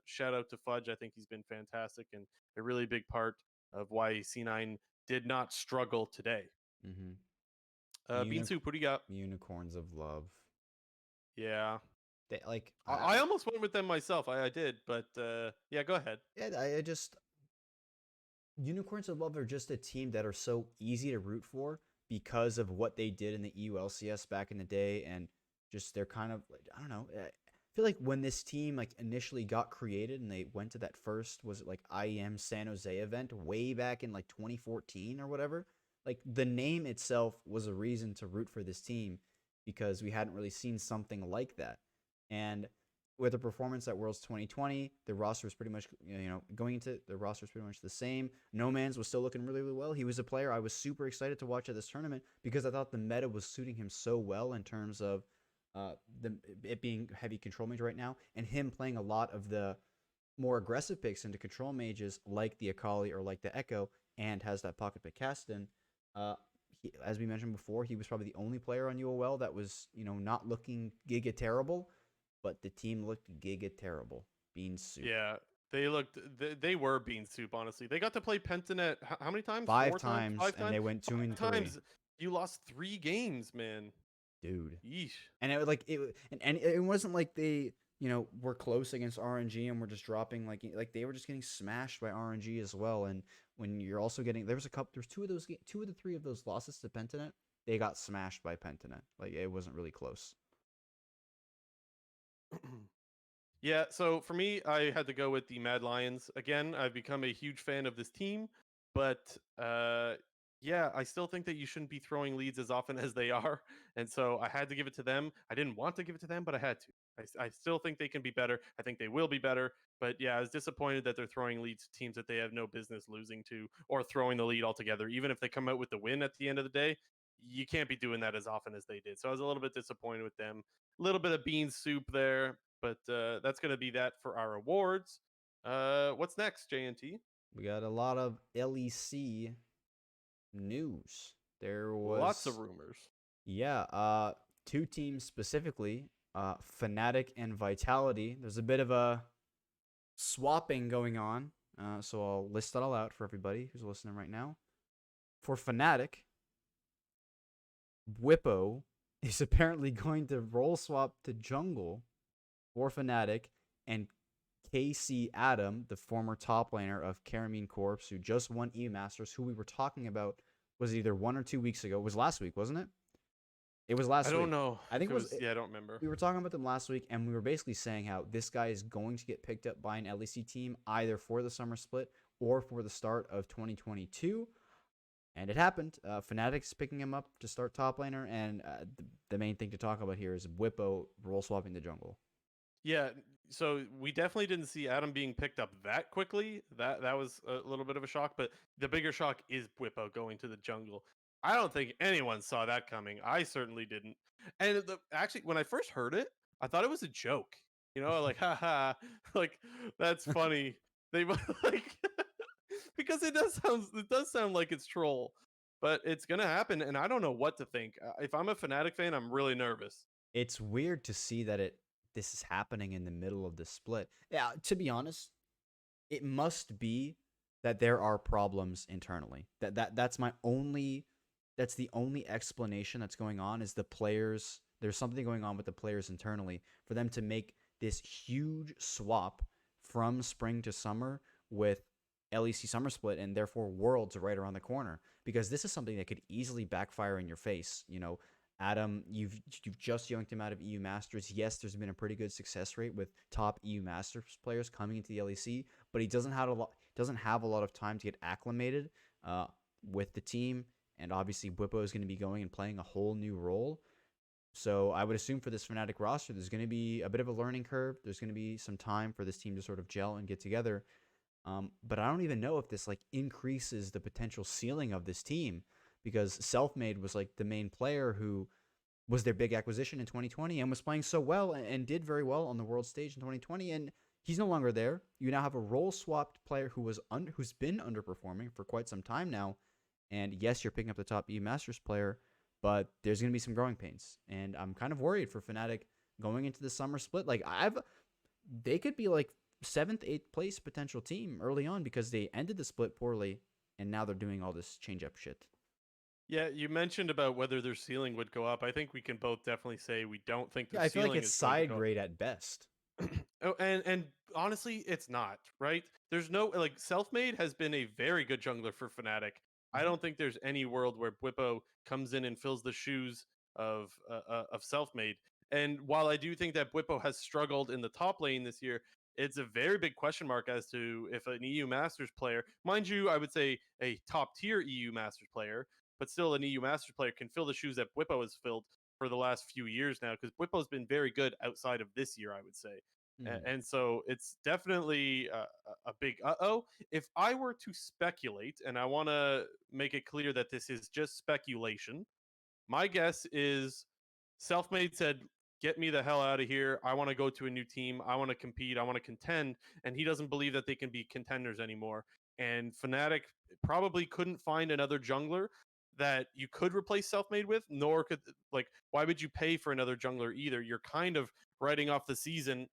shout out to Fudge. I think he's been fantastic and a really big part of why C9 did not struggle today. Mm-hmm. Beansoup, what do you got? Unicorns of love. Yeah, They like I almost went with them myself. I did, but yeah, go ahead. yeah. I just Unicorns of Love are just a team that are so easy to root for because of what they did in the EULCS back in the day, and just they're kind of like, I don't know. I feel like when this team like initially got created and they went to that first, was it like IEM San Jose event way back in like 2014 or whatever, like the name itself was a reason to root for this team because we hadn't really seen something like that. And with the performance at Worlds 2020, the roster was pretty much, going into the roster was pretty much the same. No Man's was still looking really, really well. He was a player I was super excited to watch at this tournament because I thought the meta was suiting him so well in terms of it being heavy control mage right now, and him playing a lot of the more aggressive picks into control mages like the Akali or like the Echo, and has that pocket pick cast in. As we mentioned before, he was probably the only player on UOL that was, not looking giga terrible, but the team looked giga terrible. Beansoup. Yeah, they were Beansoup, honestly. They got to play Pentanet how many times? Five Four times? times, Five and times? they went 2 Five and 3. times. You lost 3 games, man. Dude. Yeesh. And it was like and it wasn't like they, were close against RNG and were just dropping like they were just getting smashed by RNG as well. And when you're also getting there's two of the three of those losses to Pentanet, they got smashed by Pentanet. Like it wasn't really close. Yeah, so for me, I had to go with the Mad Lions. Again, I've become a huge fan of this team, but yeah, I still think that you shouldn't be throwing leads as often as they are. And so I had to give it to them. I didn't want to give it to them, but I had to. I still think they can be better. I think they will be better. But yeah, I was disappointed that they're throwing leads to teams that they have no business losing to, or throwing the lead altogether. Even if they come out with the win at the end of the day, you can't be doing that as often as they did. So I was a little bit disappointed with them. A little bit of bean soup there, but that's going to be that for our awards. What's next, JNT? We got a lot of LEC news. There Lots of was rumors. yeah, two teams specifically, Fnatic and Vitality. There's a bit of a swapping going on. So I'll list that all out for everybody who's listening right now. For Fnatic, Whippo is apparently going to role swap to jungle for Fnatic, and KC Adam, the former top laner of Karamine Corps, who just won E Masters, who we were talking about, was either 1 or 2 weeks ago. It was last week, wasn't it? It was last I week. don't know. I think it was. Yeah, I don't remember. We were talking about them last week, and we were basically saying how this guy is going to get picked up by an LEC team either for the summer split or for the start of 2022. And it happened. Fnatic's picking him up to start top laner, and the main thing to talk about here is Whippo role swapping the jungle. Yeah, so we definitely didn't see Adam being picked up that quickly. That was a little bit of a shock, but the bigger shock is Whippo going to the jungle. I don't think anyone saw that coming. I certainly didn't. And actually, when I first heard it, I thought it was a joke. Like, haha, like that's funny. They like because it does sound like it's troll, but it's gonna happen, and I don't know what to think. If I'm a Fnatic fan, I'm really nervous. It's weird to see that it this is happening in the middle of the split. Yeah, to be honest, it must be that there are problems internally. That's the only explanation that's going on is the players. There's something going on with the players internally for them to make this huge swap from spring to summer with LEC summer split and therefore Worlds right around the corner, because this is something that could easily backfire in your face. Adam, you've just yanked him out of EU Masters. Yes, there's been a pretty good success rate with top EU Masters players coming into the LEC, but he doesn't have a lot of time to get acclimated with the team, and obviously Bwipo is going to be going and playing a whole new role. So I would assume for this Fnatic roster, there's going to be a bit of a learning curve. There's going to be some time for this team to sort of gel and get together. But I don't even know if this increases the potential ceiling of this team, because Selfmade was the main player who was their big acquisition in 2020 and was playing so well and did very well on the world stage in 2020, and he's no longer there. You now have a role swapped player who's been underperforming for quite some time now, and yes, you're picking up the top EU Masters player, but there's going to be some growing pains, and I'm kind of worried for Fnatic going into the summer split. They could be 7th, 8th place potential team early on because they ended the split poorly, and now they're doing all this change up shit. Yeah, you mentioned about whether their ceiling would go up. I think we can both definitely say we don't think their Yeah, I feel ceiling like it's is going to side go up. grade at best. Oh, and honestly, it's not, right? There's no Selfmade has been a very good jungler for Fnatic. I don't think there's any world where Bwipo comes in and fills the shoes of Selfmade. And while I do think that Bwipo has struggled in the top lane this year, it's a very big question mark as to if an EU Masters player, mind you, I would say a top tier EU Masters player, but still an EU Masters player can fill the shoes that Bwipo has filled for the last few years now, because Bwipo's been very good outside of this year, I would say. And so it's definitely a big uh-oh. If I were to speculate, and I want to make it clear that this is just speculation, my guess is Selfmade said, "Get me the hell out of here. I want to go to a new team. I want to compete. I want to contend." And he doesn't believe that they can be contenders anymore. And Fnatic probably couldn't find another jungler that you could replace Selfmade with, nor could, why would you pay for another jungler either? You're kind of writing off the season.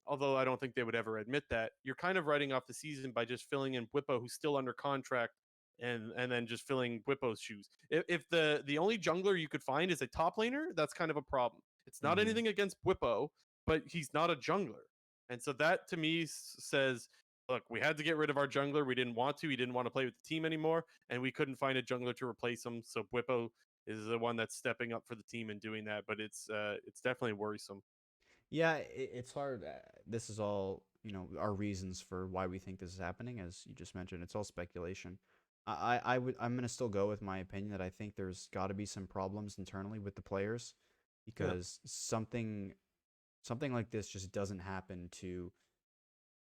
Although I don't think they would ever admit that. You're kind of writing off the season by just filling in Bwipo, who's still under contract, and then just filling Bwipo's shoes. If the only jungler you could find is a top laner, that's kind of a problem. It's not anything against Bwipo, but he's not a jungler. And so that to me says, look, we had to get rid of our jungler. We didn't want to. He didn't want to play with the team anymore, and we couldn't find a jungler to replace him. So Bwipo is the one that's stepping up for the team and doing that. But it's definitely worrisome. Yeah, it's hard. This is all, our reasons for why we think this is happening. As you just mentioned, it's all speculation. I'm gonna still go with my opinion that I think there's got to be some problems internally with the players, because something like this just doesn't happen to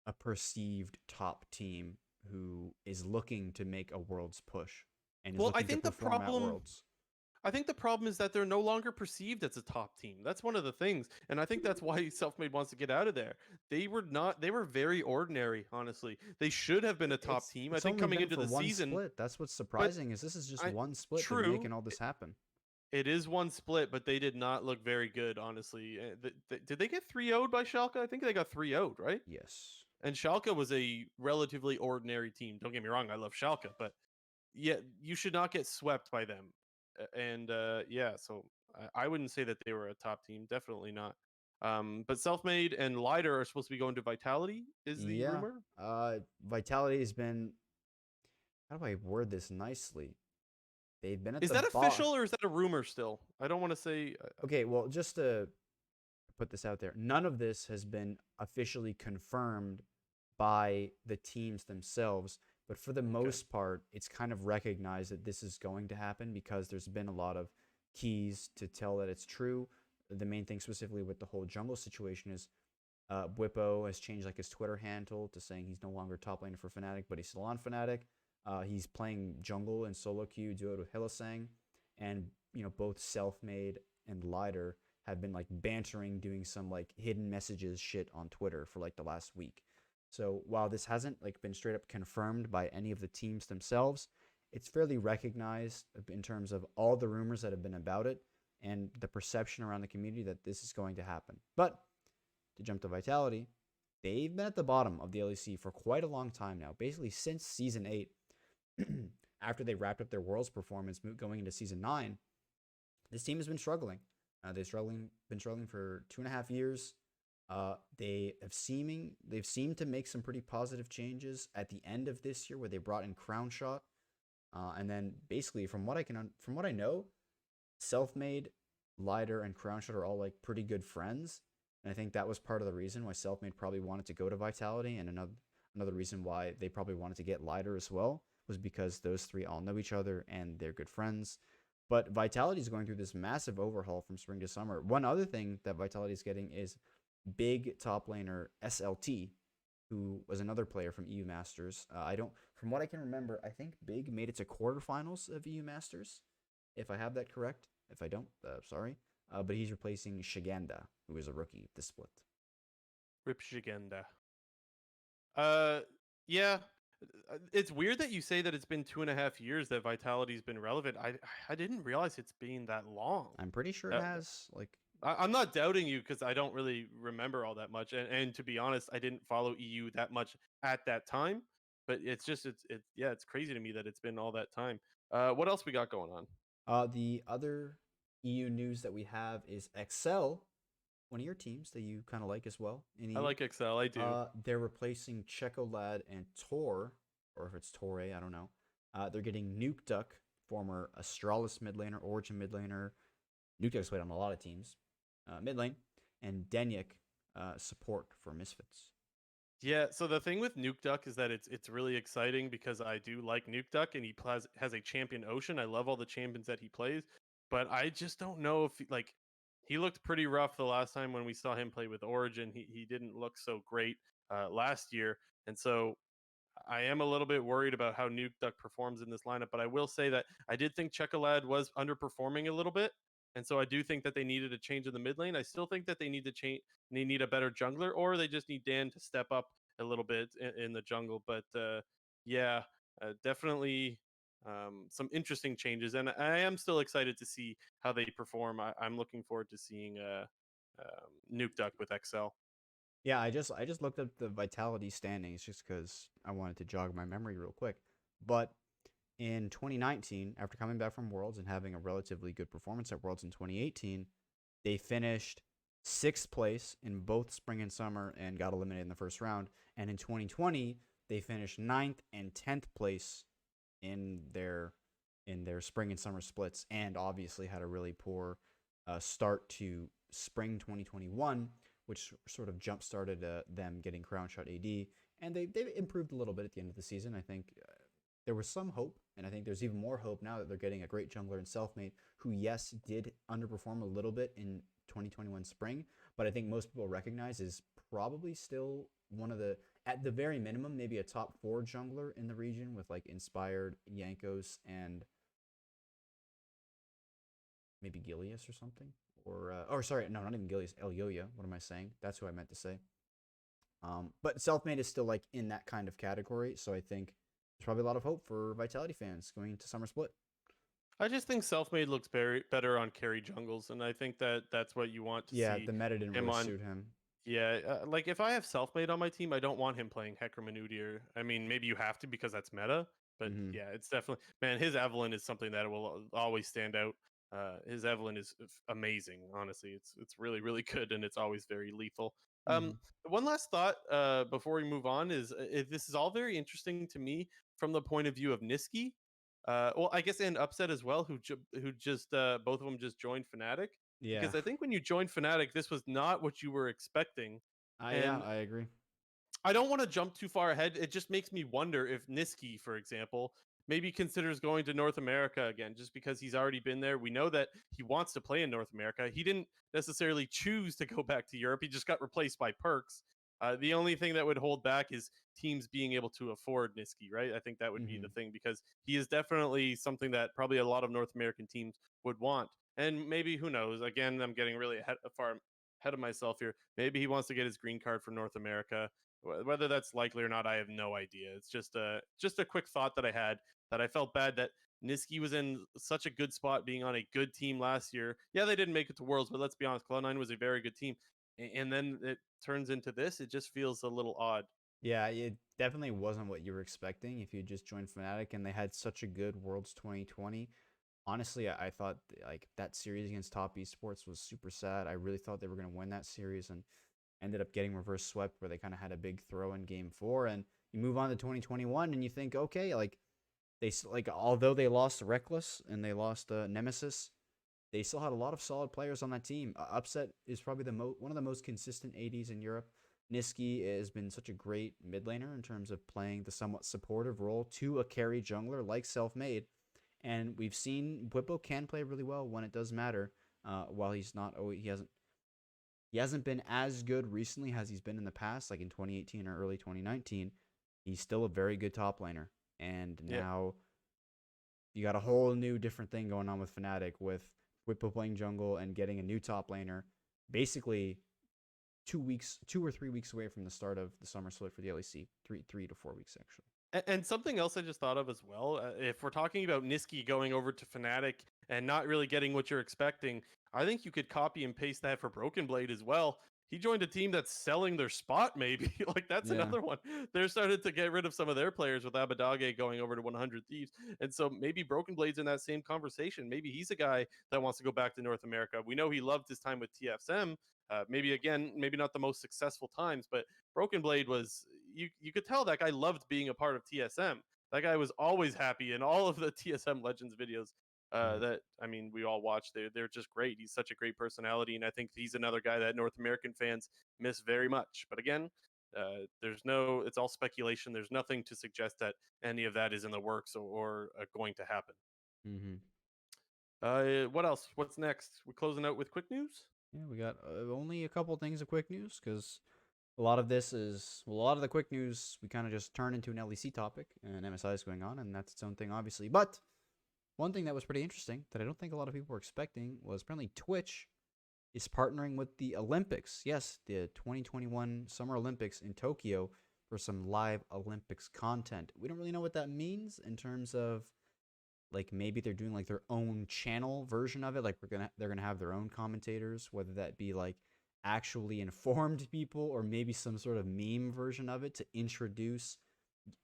a perceived top team who is looking to make a world's push and is Well, I looking to think the perform at problem worlds. I think the problem is that they're no longer perceived as a top team. That's one of the things. And I think that's why Selfmade wants to get out of there. They were very ordinary, honestly. They should have been a top team. I It's think only coming been into for the one season, split. That's what's but surprising, is this is just I one split to be true. making all this happen. It is one split, but they did not look very good, honestly. Did they get 3-0'd by Schalke? I think they got 3-0'd, right? Yes. And Schalke was a relatively ordinary team. Don't get me wrong, I love Schalke, but yeah, you should not get swept by them. And yeah, so I wouldn't say that they were a top team. Definitely not. But Selfmade and Lider are supposed to be going to Vitality, is the Yeah. rumor. Vitality has been. How do I word this nicely? They've been at Is the that bar. official or is that a rumor still? I don't want to say. Okay, well, just to put this out there, none of this has been officially confirmed by the teams themselves, but for the Okay. most part, it's kind of recognized that this is going to happen because there's been a lot of keys to tell that it's true. The main thing specifically with the whole jungle situation is Bwipo has changed his Twitter handle to saying he's no longer top laner for Fnatic, but he's still on Fnatic. He's playing jungle and solo queue duo with Hillisang, and both Selfmade and Lider have been bantering, doing some hidden messages shit on Twitter for the last week. So while this hasn't been straight up confirmed by any of the teams themselves, it's fairly recognized in terms of all the rumors that have been about it and the perception around the community that this is going to happen. But to jump to Vitality. They've been at the bottom of the LEC for quite a long time now, basically since Season 8. After they wrapped up their Worlds performance going into Season 9, this team has been struggling. They've been struggling for 2.5 years. They've seemed to make some pretty positive changes at the end of this year, where they brought in Crown Shot, and then basically from what I know, Selfmade, Lighter, and Crown Shot are all like pretty good friends, and I think that was part of the reason why Selfmade probably wanted to go to Vitality, and another reason why they probably wanted to get Lighter as well was because those three all know each other and they're good friends. But Vitality is going through this massive overhaul from spring to summer. One other thing that Vitality is getting is big top laner SLT, who was another player from EU Masters. From what I can remember, I think Big made it to quarterfinals of EU Masters, if I have that correct. If I don't, sorry. But he's replacing Shigenda, who is a rookie this split. Rip Shigenda. Yeah. It's weird that you say that it's been 2.5 years that Vitality's been relevant. I didn't realize it's been that long. I'm pretty sure it has. I'm not doubting you because I don't really remember all that much, and to be honest, I didn't follow EU that much at that time. But it's crazy to me that it's been all that time. What else we got going on? The other EU news that we have is Excel, one of your teams that you kind of like as well. I like Excel, I do. They're replacing Checolad and Tor, or if it's Torre, I don't know. They're getting Nuke Duck, former Astralis mid laner, Origin mid laner. Nuke Duck's played on a lot of teams. Mid lane, and Denyek, support for Misfits. Yeah, so the thing with Nuke Duck is that it's really exciting because I do like Nuke Duck, and he has a champion Ocean. I love all the champions that he plays, but I just don't know if he looked pretty rough the last time when we saw him play with Origin. He didn't look so great last year, and so I am a little bit worried about how Nuke Duck performs in this lineup. But I will say that I did think Checolad was underperforming a little bit, and so I do think that they needed a change in the mid lane. I still think that they need to change. They need a better jungler, or they just need Dan to step up a little bit in the jungle. But definitely some interesting changes, and I am still excited to see how they perform. I'm looking forward to seeing Nuke Duck with XL. Yeah, I just looked up the Vitality standings just because I wanted to jog my memory real quick. But in 2019, after coming back from Worlds and having a relatively good performance at Worlds in 2018, they finished 6th place in both spring and summer and got eliminated in the first round. And in 2020, they finished 9th and 10th place in their spring and summer splits, and obviously had a really poor start to spring 2021, which sort of jump-started them getting Crown Shot AD. And they improved a little bit at the end of the season. I think there was some hope, and I think there's even more hope now that they're getting a great jungler in Selfmade, who, yes, did underperform a little bit in 2021 spring, but I think most people recognize is probably still one of the, at the very minimum, maybe a top 4 jungler in the region with like Inspired, Yankos, and maybe Gilius or something. Or sorry, no, not even Gilius, Elyoya. What am I saying? That's who I meant to say. But Selfmade is still like in that kind of category, so I think there's probably a lot of hope for Vitality fans going into Summer Split. I just think Selfmade looks better on carry jungles, and I think that that's what you want to see. Yeah, the meta didn't really suit him. Yeah, like if I have Selfmade on my team, I don't want him playing Hecarim Udyr. I mean, maybe you have to because that's meta, but yeah, it's definitely, man, his Evelynn is something that will always stand out. His Evelynn is amazing, honestly. It's really, really good, and it's always very lethal. One last thought before we move on is this is all very interesting to me from the point of view of Niski. Well, I guess and Upset as well, who just both of them just joined Fnatic. Yeah, because I think when you joined Fnatic, this was not what you were expecting. Yeah, I agree. I don't want to jump too far ahead. It just makes me wonder if Niski, for example, maybe considers going to North America again, just because he's already been there. We know that he wants to play in North America. He didn't necessarily choose to go back to Europe. He just got replaced by Perks. The only thing that would hold back is teams being able to afford Niski, right? I think that would be the thing, because he is definitely something that probably a lot of North American teams would want. And maybe, who knows? Again, I'm getting really far ahead of myself here. Maybe he wants to get his green card for North America. Whether that's likely or not, I have no idea. It's just a quick thought that I had, that I felt bad that Niski was in such a good spot being on a good team last year. Yeah, they didn't make it to Worlds, but let's be honest, Cloud9 was a very good team. and then it turns into this. It just feels a little odd. Yeah, it definitely wasn't what you were expecting if you just joined Fnatic and they had such a good Worlds 2020. Honestly, I thought like that series against Top Esports was super sad. I really thought they were going to win that series and ended up getting reverse swept where they kind of had a big throw in game 4 and you move on to 2021 and you think okay, like like although they lost Reckless and they lost Nemesis, they still had a lot of solid players on that team. Upset is probably one of the most consistent ADs in Europe. Niski has been such a great mid laner in terms of playing the somewhat supportive role to a carry jungler like Self-Made. And we've seen Whippo can play really well when it does matter. While he's not, he hasn't been as good recently as he's been in the past, like in 2018 or early 2019. He's still a very good top laner. And Yeah. now you got a whole new different thing going on with Fnatic with Whippo playing jungle and getting a new top laner. Basically, 2 or 3 weeks away from the start of the summer split for the LEC. 3 to 4 weeks actually. And something else I just thought of as well, if we're talking about Niski going over to Fnatic and not really getting what you're expecting, I think you could copy and paste that for Broken Blade as well. He joined a team that's selling their spot, maybe. Like, that's Yeah. another one. They're started to get rid of some of their players with Abadage going over to 100 Thieves. And so maybe Broken Blade's in that same conversation. Maybe he's a guy that wants to go back to North America. We know he loved his time with TFSM. Maybe, again, maybe not the most successful times, but Broken Blade was, you could tell that guy loved being a part of TSM. That guy was always happy in all of the TSM Legends videos that, I mean, we all watch. They're just great. He's such a great personality, and I think he's another guy that North American fans miss very much. But again, it's all speculation. There's nothing to suggest that any of that is in the works or going to happen. What else? What's next? We're closing out with quick news. Yeah, we got only a couple things of quick news because a lot of the quick news we kind of just turn into an LEC topic and MSI is going on, and that's its own thing, obviously. But one thing that was pretty interesting that I don't think a lot of people were expecting was apparently Twitch is partnering with the Olympics. Yes, the 2021 Summer Olympics in Tokyo for some live Olympics content. We don't really know what that means in terms of like maybe they're doing like their own channel version of it. Like they're gonna have their own commentators, whether that be like actually informed people or maybe some sort of meme version of it to introduce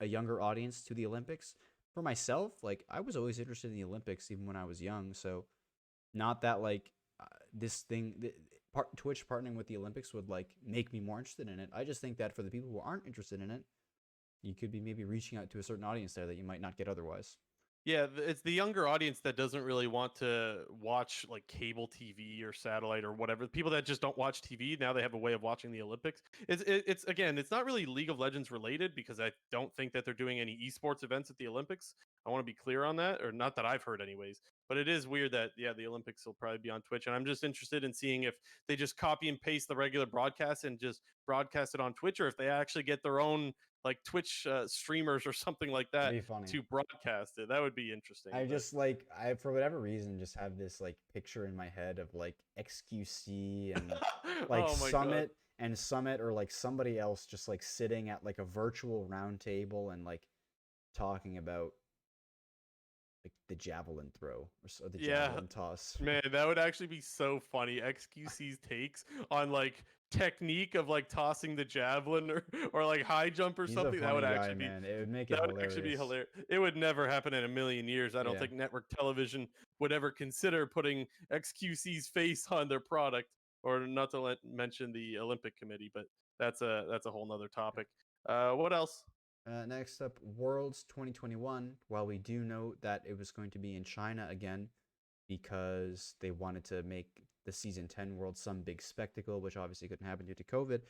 a younger audience to the Olympics. For myself, like I was always interested in the Olympics even when I was young, so not that like this thing Twitch partnering with the Olympics would like make me more interested in it. I just think that for the people who aren't interested in it, you could be maybe reaching out to a certain audience there that you might not get otherwise. Yeah, it's the younger audience that doesn't really want to watch like cable TV or satellite or whatever. People that just don't watch TV, now they have a way of watching the Olympics. It's again, it's not really League of Legends related because I don't think that they're doing any esports events at the Olympics. I want to be clear on that, or not that I've heard anyways. But it is weird that the Olympics will probably be on Twitch, and I'm just interested in seeing if they just copy and paste the regular broadcast and just broadcast it on Twitch, or if they actually get their own like Twitch streamers or something like that That'd be funny. to broadcast it. That would be interesting. I just like I for whatever reason just have this like picture in my head of like XQC and like oh my Summit God. and Summit or like somebody else just like sitting at like a virtual round table and like talking about like the javelin throw or the javelin toss. Man, that would actually be so funny. XQC's takes on like technique of like tossing the javelin or like high jump or He's something. a That would funny guy, actually be man. It would make it that would hilarious. actually be hilarious. It would never happen in a million years. I don't Yeah. think network television would ever consider putting XQC's face on their product, or not to mention the Olympic Committee. But that's a whole nother topic. What else? Next up, Worlds 2021. While we do know that it was going to be in China again because they wanted to make the Season 10 World some big spectacle, which obviously couldn't happen due to COVID,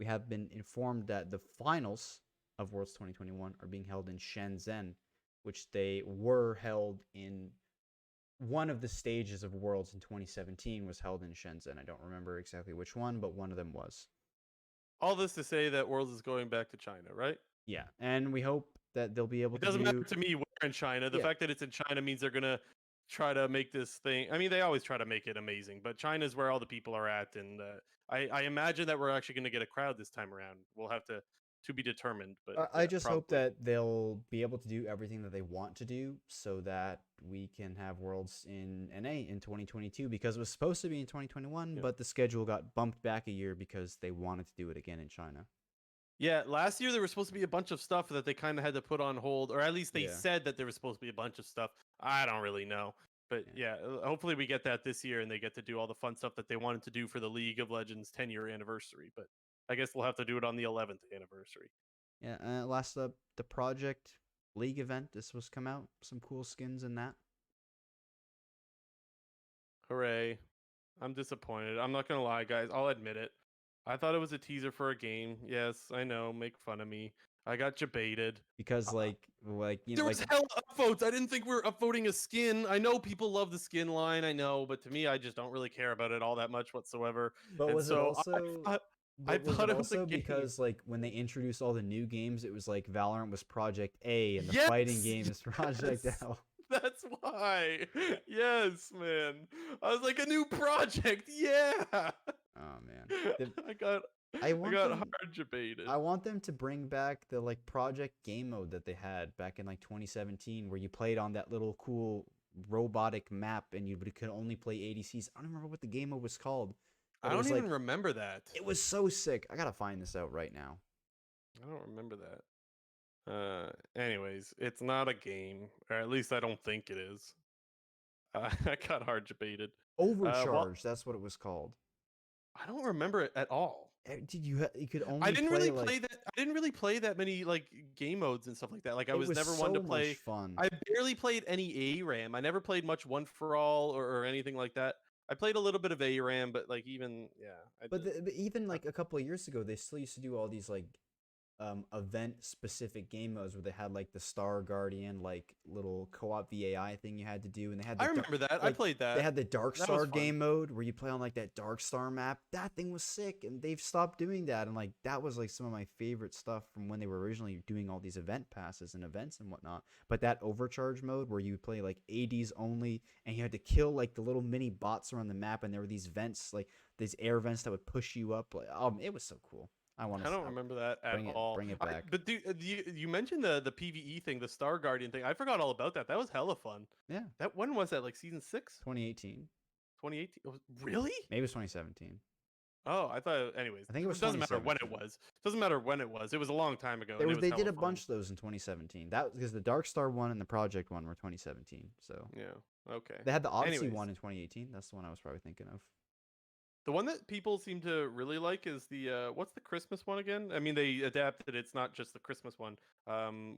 we have been informed that the finals of Worlds 2021 are being held in Shenzhen, which they were held in one of the stages of Worlds in 2017 was held in Shenzhen. I don't remember exactly which one, but one of them was. All this to say that Worlds is going back to China, right? Yeah, and we hope that they'll be able It to doesn't do... matter to me where in China. The Yeah. fact that it's in China means they're gonna try to make this thing. I mean, they always try to make it amazing, but China's where all the people are at, and I imagine that we're actually gonna get a crowd this time around. We'll have to to be determined. But I yeah, just hope probably. that they'll be able to do everything that they want to do so that we can have Worlds in NA in 2022 because it was supposed to be in 2021, Yeah. but the schedule got bumped back a year because they wanted to do it again in China. Yeah, last year there was supposed to be a bunch of stuff that they kind of had to put on hold, or at least they Yeah. said that there was supposed to be a bunch of stuff. I don't really know. But Yeah. yeah, hopefully we get that this year and they get to do all the fun stuff that they wanted to do for the League of Legends 10-year anniversary. But I guess we'll have to do it on the 11th anniversary. Yeah. Last up, the Project League event. This was come out. Some cool skins in that. Hooray. I'm disappointed. I'm not going to lie, guys. I'll admit it. I thought it was a teaser for a game. Yes, I know. Make fun of me. I got jebaited. Because Uh, you know, There was like hell upvotes. I didn't think we were upvoting a skin. I know people love the skin line. I know, but to me, I just don't really care about it all that much whatsoever. But And was it so also I but was thought it it was a also game. because like when they introduced all the new games, it was like Valorant was Project A and the fighting Yes, game is Project yes, L. that's why. Yes, man. I was like a new project. Yeah. Oh man. The, I got I I want got them hard debated. I want them to bring back the like Project game mode that they had back in like 2017 where you played on that little cool robotic map and you could only play ADCs. I don't remember what the game mode was called, but I it don't was even like remember that. it was so sick. I got to find this out right now. I don't remember that. Anyways, it's not a game, or at least I don't think it is. I got hard debated. Well, Overcharge, that's what it was called. I don't remember it at all. Did you could I only didn't play really like play that. I didn't really play that many like game modes and stuff like that. Like I it was was never one to so much play. fun. I barely played any ARAM. I never played much One for All or anything like that. I played a little bit of ARAM, but like even yeah, I But, did. but even like a couple of years ago, they still used to do all these like event specific game modes where they had like the Star Guardian like little co-op VAI thing you had to do, and they had I the remember that. I like played they that. had the Dark That was Star fun. game mode where you play on like that Dark Star map. That thing was sick, and they've stopped doing that. And like that was like some of my favorite stuff from when they were originally doing all these event passes and events and whatnot. But that overcharge mode where you play like ADs only, and you had to kill like the little mini bots around the map, and there were these vents like these air vents that would push you up. Like it was so cool. I want I to don't remember that at all. bring it back. But you mentioned the PVE thing, the Star Guardian thing. I forgot all about that. That was hella fun. Yeah, That when was that? Like season 6, 2018. 2018. Really? Maybe it was 2017. Oh, I thought. Anyways, I think it was it doesn't matter when it 2017. was. Doesn't matter when it was. It was a long time ago, There and it was was they did hella a fun. bunch of those in 2017. That was because the Dark Star one and the Project one were 2017. So Yeah. Okay. they had the Odyssey Anyways, one in 2018. That's the one I was probably thinking of. the one that people seem to really like is the what's the Christmas one again? I mean, they adapted. It's not just the Christmas one.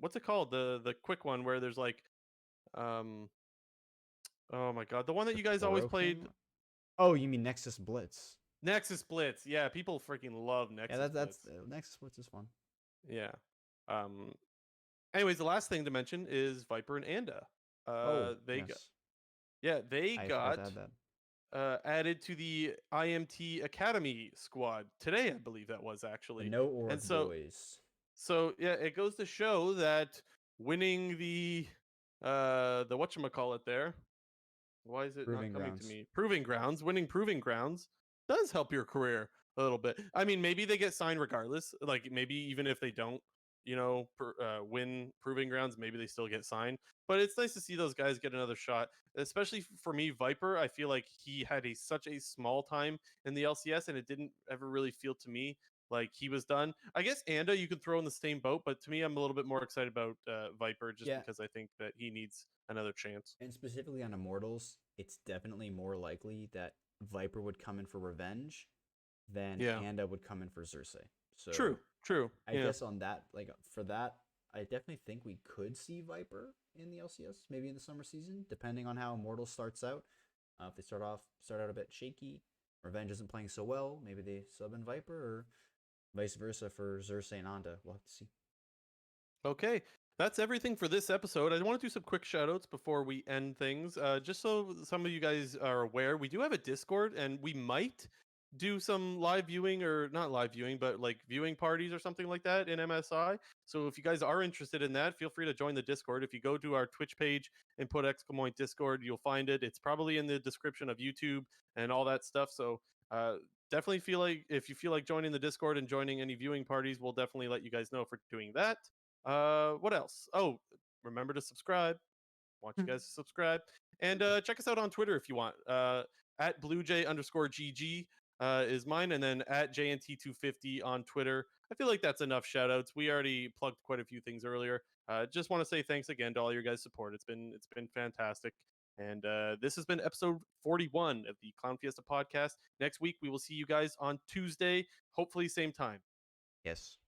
What's it called? The quick one where there's like um oh my god, the one that The you guys always Toro played. King. Oh, you mean Nexus Blitz? Nexus Blitz. Yeah, people freaking love Yeah, Nexus that's Blitz. Nexus Blitz is fun. Yeah. Um. Anyways, the last thing to mention is Viper and Anda. Oh They got yes, they I forgot to got add that. added to the IMT Academy squad today, I believe that was The actually. No Org And so boys. yeah, it goes to show that winning the whatchamacallit there. Why is it not Proving coming to grounds. me? Proving grounds, winning proving grounds does help your career a little bit. I mean, maybe they get signed regardless. Like maybe even if they don't, win proving grounds, maybe they still get signed. But it's nice to see those guys get another shot. Especially for me, Viper. I feel like he had such a small time in the LCS, and it didn't ever really feel to me like he was done. I guess Anda you could throw in the same boat, but to me, I'm a little bit more excited about Viper just Yeah, because I think that he needs another chance. and specifically on Immortals, it's definitely more likely that Viper would come in for revenge than Yeah. Anda would come in for Xerxes. True, So true. I Yeah. guess on that, like for that, I definitely think we could see Viper in the LCS, maybe in the summer season, depending on how Immortals starts out. If they start out a bit shaky, Revenge isn't playing so well, maybe they sub in Viper, or vice versa for Xerxes and Anda. We'll have to see. Okay. That's everything for this episode. I want to do some quick shout outs before we end things. Just so some of you guys are aware, we do have a Discord and we might do some live viewing or not live viewing, but like viewing parties or something like that in MSI. So if you guys are interested in that, feel free to join the Discord. If you go to our Twitch page and put !Discord, you'll find it. It's probably in the description of YouTube and all that stuff. So definitely feel like if you feel like joining the Discord and joining any viewing parties, we'll definitely let you guys know if we're doing that. What else? Oh, remember to subscribe. Want you guys to subscribe and check us out on Twitter if you want. At BlueJ_GG is mine, and then at JNT250 on Twitter. I feel like that's enough shout outs. We already plugged quite a few things earlier. Just want to say thanks again to all your guys' support. It's been fantastic. And this has been episode 41 of the Clown Fiesta podcast. Next week, we will see you guys on Tuesday, hopefully same time. Yes.